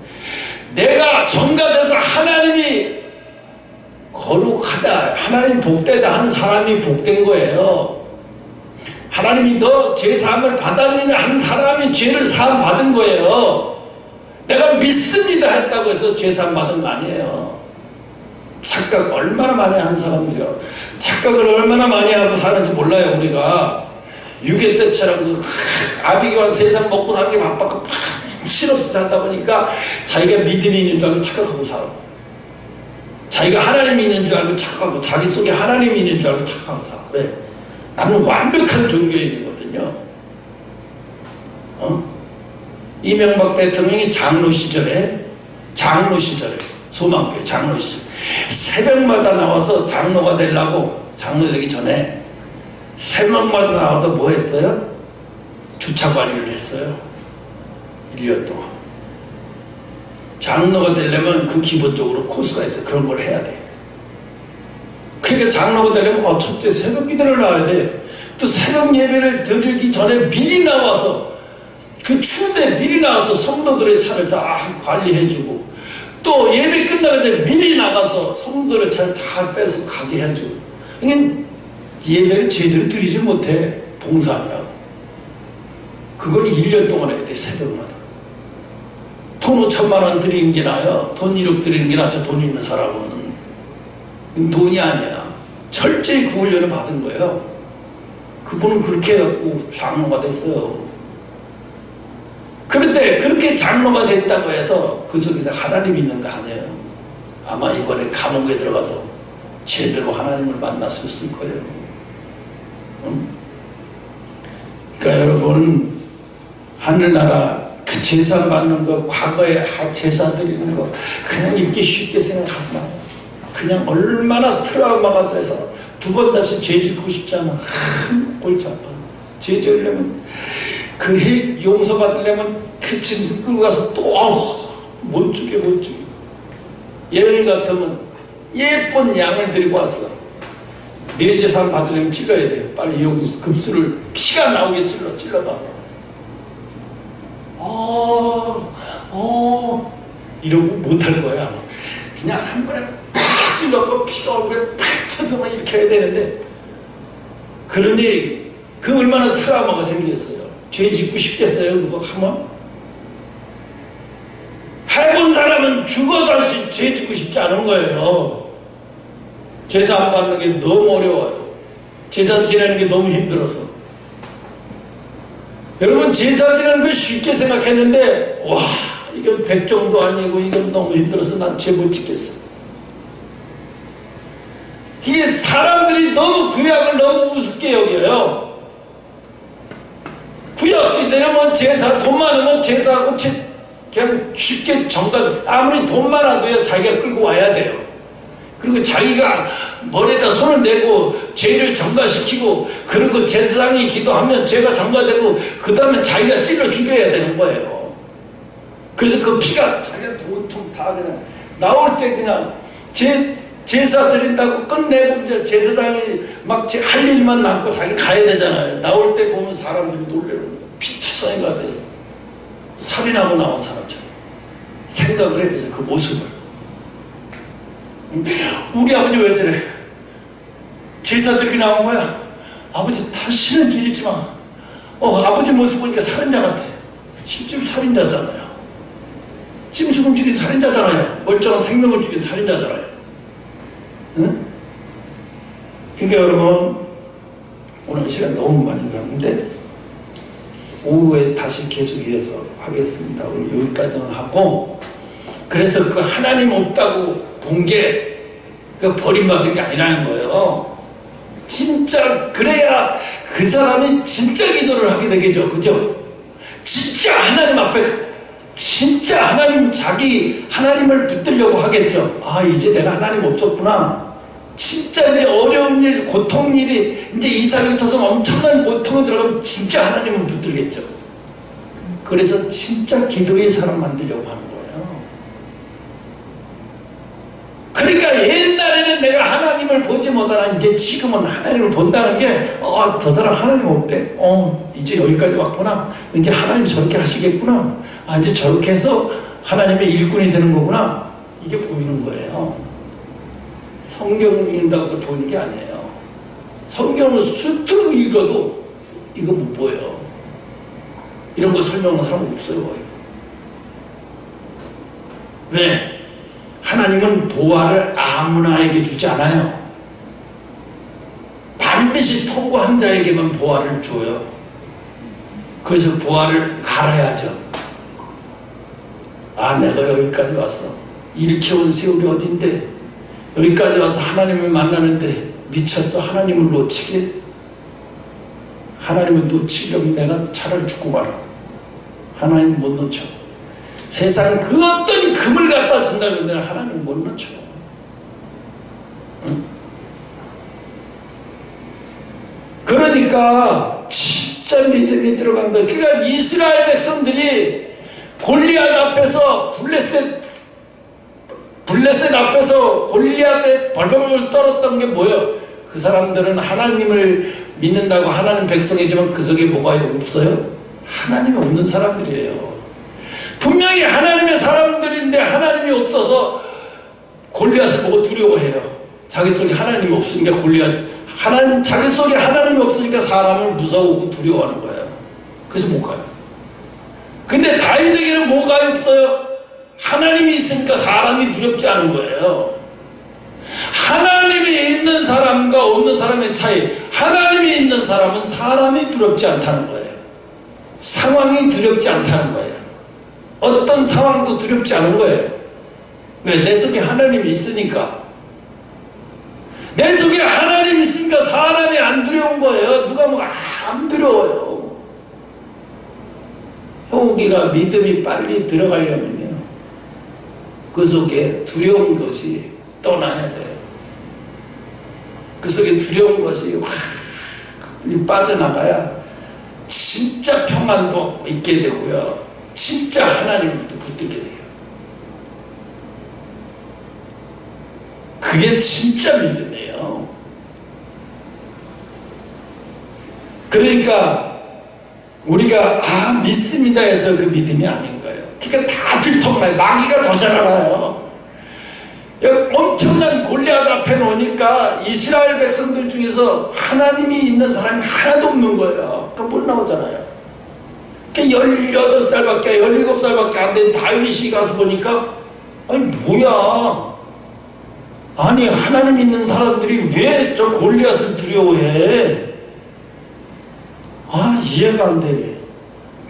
내가 전가돼서 하나님이 거룩하다, 하나님 복되다 하는 사람이 복된 거예요. 하나님이 너 죄사함을 받았느냐 한 사람이 죄를 사함 받은 거예요. 내가 믿습니다 했다고 해서 죄사함 받은 거 아니에요. 착각 얼마나 많이 하는 사람들이요. 착각을 얼마나 많이 하고 사는지 몰라요. 우리가 유괴 때처럼 아비규환 세상 먹고 사는 게 바빠서 실없이 살다 보니까 자기가 믿음이 있는 줄 알고 착각하고 살아. 자기가 하나님이 있는 줄 알고 착각하고, 자기 속에 하나님이 있는 줄 알고 착각하고 살아. 왜? 나는 완벽한 종교인이거든요. 이명박 대통령이 장로 시절에 소망교회 장로 시절 새벽마다 나와서 장로가 되려고, 장로 되기 전에 새벽마다 나와서 뭐 했어요? 주차 관리를 했어요. 1년 동안. 장로가 되려면 그 기본적으로 코스가 있어요. 그런 걸 해야 돼. 그러니까 장로가 되려면 첫째 새벽 기도를 나와야 돼. 또 새벽 예배를 드리기 전에 미리 나와서, 그 추운데 미리 나와서 성도들의 차를 다 관리해주고, 또 예배 끝나기 전에 미리 나가서 성도들의 차를 다 빼서 가게 해주고. 그러니까 예배를 제대로 드리지 못해. 봉사하느라고. 그걸 1년 동안 해야 돼. 새벽마다. 돈 5천만 원 드리는 게 나아요. 돈 1억 드리는 게 낫죠. 돈 있는 사람은. 돈이 아니야. 철저히 그 훈련을 받은 거예요. 그분은 그렇게 해갖고 장로가 됐어요. 그런데 그렇게 장로가 됐다고 해서 그 속에서 하나님이 있는 거 아니에요. 아마 이번에 감옥에 들어가서 제대로 하나님을 만났을 거예요. 그러니까 여러분, 하늘나라 그 제사 받는 거, 과거에 제사 드리는 거 그냥 이렇게 쉽게 생각하지 마요. 그냥 얼마나 트라우마가 돼서 두 번 다시 죄 짓고 싶잖아. 골치 아파. 죄 지으려면, 그 용서받으려면 그 짐승 끌고 가서 또 못 죽여. 여행 같으면 예쁜 양을 데리고 왔어. 내 재산 받으려면 찔러야 돼. 빨리 여기 급수를 피가 나오게 찔러봐. 이러고 못할 거야. 그냥 한 번에 팍 찔러서 피가 얼굴에 팍 쳐서만 이렇게 해야 되는데, 그러니 그 얼마나 트라우마가 생겼어요. 죄 짓고 싶겠어요? 그거 하면? 해본 사람은 죽어도 다시 죄 짓고 싶지 않은 거예요. 제사 안 받는 게 너무 어려워요. 제사 지내는 게 너무 힘들어서. 여러분, 제사 지내는 거 쉽게 생각했는데, 와, 이건 백종도 아니고 이건 너무 힘들어서 난 죄 못 짓겠어. 이게 사람들이 너무 구약을 너무 우습게 여겨요. 구약 시대는 뭐 제사, 돈 많으면 제사하고 그냥 쉽게 정관, 아무리 돈 많아도요, 자기가 끌고 와야 돼요. 그리고 자기가 머리에다 손을 내고 죄를 정가시키고, 그리고 제사장이 기도하면 죄가 정가되고, 그 다음에 자기가 찔러 죽여야 되는 거예요. 그래서 그 피가 자기가 도통 다 그냥 나올 때 그냥 제사 드린다고 끝내고 이제 제사장이 막 할 일만 남고 자기 가야 되잖아요. 나올 때 보면 사람들이 놀래는 거예요. 피투성이가 돼요. 살인하고 나온 사람처럼 생각을 해야 되죠. 그 모습을. 우리 아버지 왜 저래? 제사들이 나온 거야. 아버지 다시는 죄 짓지 마. 아버지 모습 보니까 살인자 같아. 실제로 살인자잖아요. 지금 죽인 살인자잖아요. 멀쩡한 생명을 죽인 살인자잖아요. 응? 그러니까 여러분, 오늘 시간 너무 많이 갔는데 오후에 다시 계속 이어서 하겠습니다. 오늘 여기까지는 하고, 그래서 그 하나님 없다고 본 게 그 버림받은 게 아니라는 거예요. 진짜 그래야 그 사람이 진짜 기도를 하게 되겠죠. 그죠? 진짜 하나님 앞에, 진짜 하나님, 자기 하나님을 붙들려고 하겠죠. 아, 이제 내가 하나님 없었구나. 진짜 이제 어려운 일, 고통 일이 이제 이삭을 터서 엄청난 고통에 들어가면 진짜 하나님을 붙들겠죠. 그래서 진짜 기도의 사람 만들려고 하는 거예요. 그러니까 옛날에는 내가 하나님을 보지 못하나 이제 지금은 하나님을 본다는 게, 저 사람 하나님 없대. 이제 여기까지 왔구나. 이제 하나님 저렇게 하시겠구나. 이제 저렇게 해서 하나님의 일꾼이 되는 거구나. 이게 보이는 거예요. 성경을 읽는다고 보이는 게 아니에요. 성경을 수트로 읽어도 이거 못 보여요. 이런 거 설명하는 사람 없어요. 왜? 하나님은 보화를 아무나에게 주지 않아요. 반드시 통과한 자에게만 보화를 줘요. 그래서 보화를 알아야죠. 내가 여기까지 왔어. 이렇게 온 세월이 어딘데 여기까지 와서 하나님을 만나는데 미쳤어. 하나님을 놓치게? 하나님을 놓치려면 내가 차라리 죽고 말아. 하나님 못 놓쳐. 세상 그 어떤 금을 갖다 준다면 내가 하나님을 못 놓쳐. 응? 그러니까 진짜 믿음이 들어간다. 그러니까 이스라엘 백성들이 골리앗 앞에서 블레셋 앞에서 골리앗에 벌벌 떨었던 게 뭐예요? 그 사람들은 하나님을 믿는다고 하나님 백성이지만 그 속에 뭐가 없어요? 하나님이 없는 사람들이에요. 분명히 하나님의 사람들인데 하나님이 없어서 골리앗을 보고 두려워해요. 자기 속에 하나님이 없으니까 자기 속에 하나님이 없으니까 사람을 무서워하고 두려워하는 거예요. 그래서 못 가요. 근데 다윗에게는 뭐가 없어요? 하나님이 있으니까 사람이 두렵지 않은 거예요. 하나님이 있는 사람과 없는 사람의 차이. 하나님이 있는 사람은 사람이 두렵지 않다는 거예요. 상황이 두렵지 않다는 거예요. 어떤 상황도 두렵지 않은 거예요. 왜? 내 속에 하나님이 있으니까. 내 속에 하나님이 있으니까 사람이 안 두려운 거예요. 누가 뭐 안 두려워요. 형기가 믿음이 빨리 들어가려면요, 그 속에 두려운 것이 떠나야 돼요. 그 속에 두려운 것이 확 빠져나가야 진짜 평안도 있게 되고요, 진짜 하나님을 붙들게 돼요. 그게 진짜 믿음이에요. 그러니까 우리가 믿습니다 해서 그 믿음이 아닌 거예요. 그러니까 다 들통나요. 마귀가 더 잘 알아요. 엄청난 골리앗 앞에 놓으니까 이스라엘 백성들 중에서 하나님이 있는 사람이 하나도 없는 거예요. 그러니까 못 나오잖아요. 18살밖에 17살밖에 안 된 다윗이 가서 보니까 아니 뭐야, 아니 하나님 있는 사람들이 왜 저 골리앗을 두려워해? 이해가 안 되네.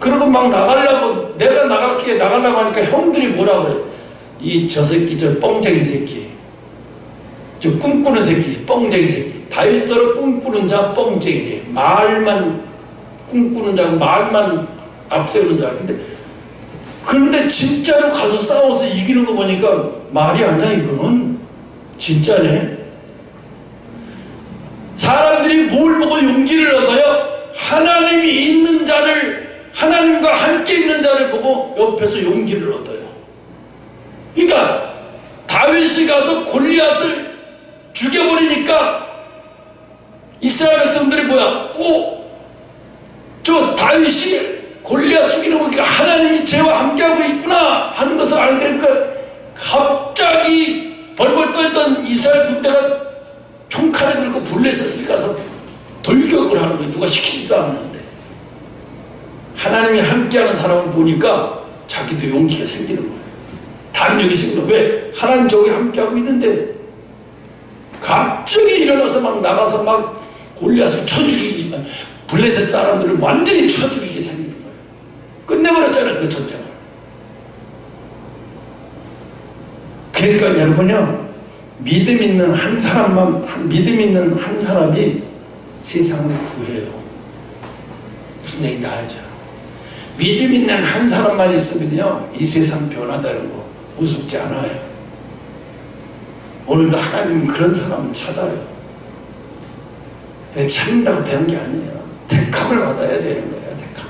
그러고 막 나가려고, 내가 나가려고 하니까 형들이 뭐라 그래? 저 새끼, 저 뻥쟁이 새끼, 저 꿈꾸는 새끼, 뻥쟁이 새끼. 다윗더러 꿈꾸는 자 뻥쟁이래. 말만 꿈꾸는 자고 말만 앞세우는 자. 그런데 진짜로 가서 싸워서 이기는 거 보니까 말이 아니야. 이거는 진짜네. 사람들이 뭘 보고 용기를 얻어요? 하나님이 있는 자를, 하나님과 함께 있는 자를 보고 옆에서 용기를 얻어요. 그러니까 다윗이 가서 골리앗을 죽여버리니까 이스라엘 백성들이 뭐야? 저 다윗이 골리앗 죽이는 거니까 하나님이 쟤와 함께하고 있구나 하는 것을 알게 되니까 갑자기 벌벌 떨던 이스라엘 군대가 총칼을 들고 블레셋을 가서 돌격을 하는 거예요. 누가 시키지도 않았는데. 하나님이 함께하는 사람을 보니까 자기도 용기가 생기는 거예요. 담력이 생기는 거예요. 왜? 하나님 저기 함께하고 있는데. 갑자기 일어나서 막 나가서 막 골리앗을 쳐 죽이기, 블레셋 사람들을 완전히 쳐 죽이게 생기는 거예요. 끝내버렸잖아요, 그 전쟁을. 그러니까 여러분요, 믿음 있는 한 사람이 세상을 구해요. 무슨 얘기인지 알죠? 믿음 있는 한 사람만 있으면요, 이 세상 변화되는 거 우습지 않아요. 오늘도 하나님은 그런 사람을 찾아요. 찾는다고 되는 게 아니에요. 택함을 받아야 되는 거예요. 택함.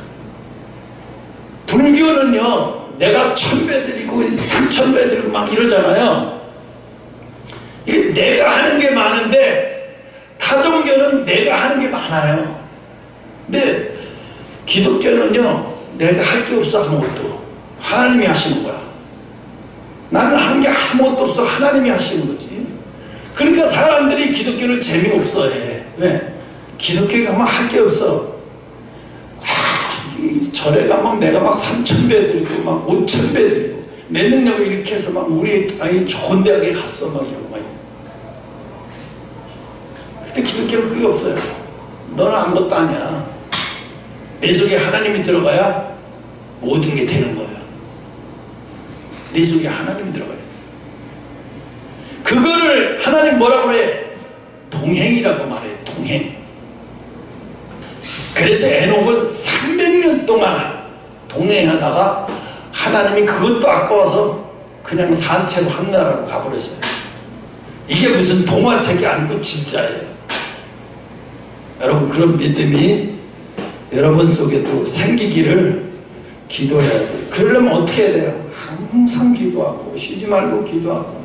불교는요, 내가 1000배 드리고 3000배 드리고 막 이러잖아요. 이게 내가 하는 게 많은데 타종교는 내가 하는 게 많아요. 근데 기독교는요, 내가 할 게 없어. 아무것도 하나님이 하시는 거야. 나는 하는 게 아무것도 없어. 하나님이 하시는 거지. 그러니까 사람들이 기독교를 재미없어 해. 왜? 기독교에 가면 할 게 없어. 절에 가면 내가 막 3000배 드리고 막 5000배 드리고 내 능력을 이렇게 해서 막 우리 아이 좋은 대학에 갔어 막 이러고 막. 근데 기독교는 그게 없어요. 너는 아무것도 아니야. 내 속에 하나님이 들어가야 모든 게 되는 거야. 내 속에 하나님이 들어가야 돼. 그거를 하나님 뭐라고 그래? 동행이라고 말해. 동행. 그래서 에녹은 300년 동안 동행하다가 하나님이 그것도 아까워서 그냥 산채로 한나라로 가버렸어요. 이게 무슨 동화책이 아니고 진짜예요. 여러분, 그런 믿음이 여러분 속에도 생기기를 기도해야 돼요. 그러려면 어떻게 해야 돼요? 항상 기도하고 쉬지 말고 기도하고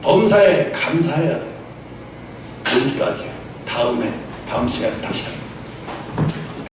범사에 감사해야 돼요. 여기까지. 다음 시간에 다시 합니다.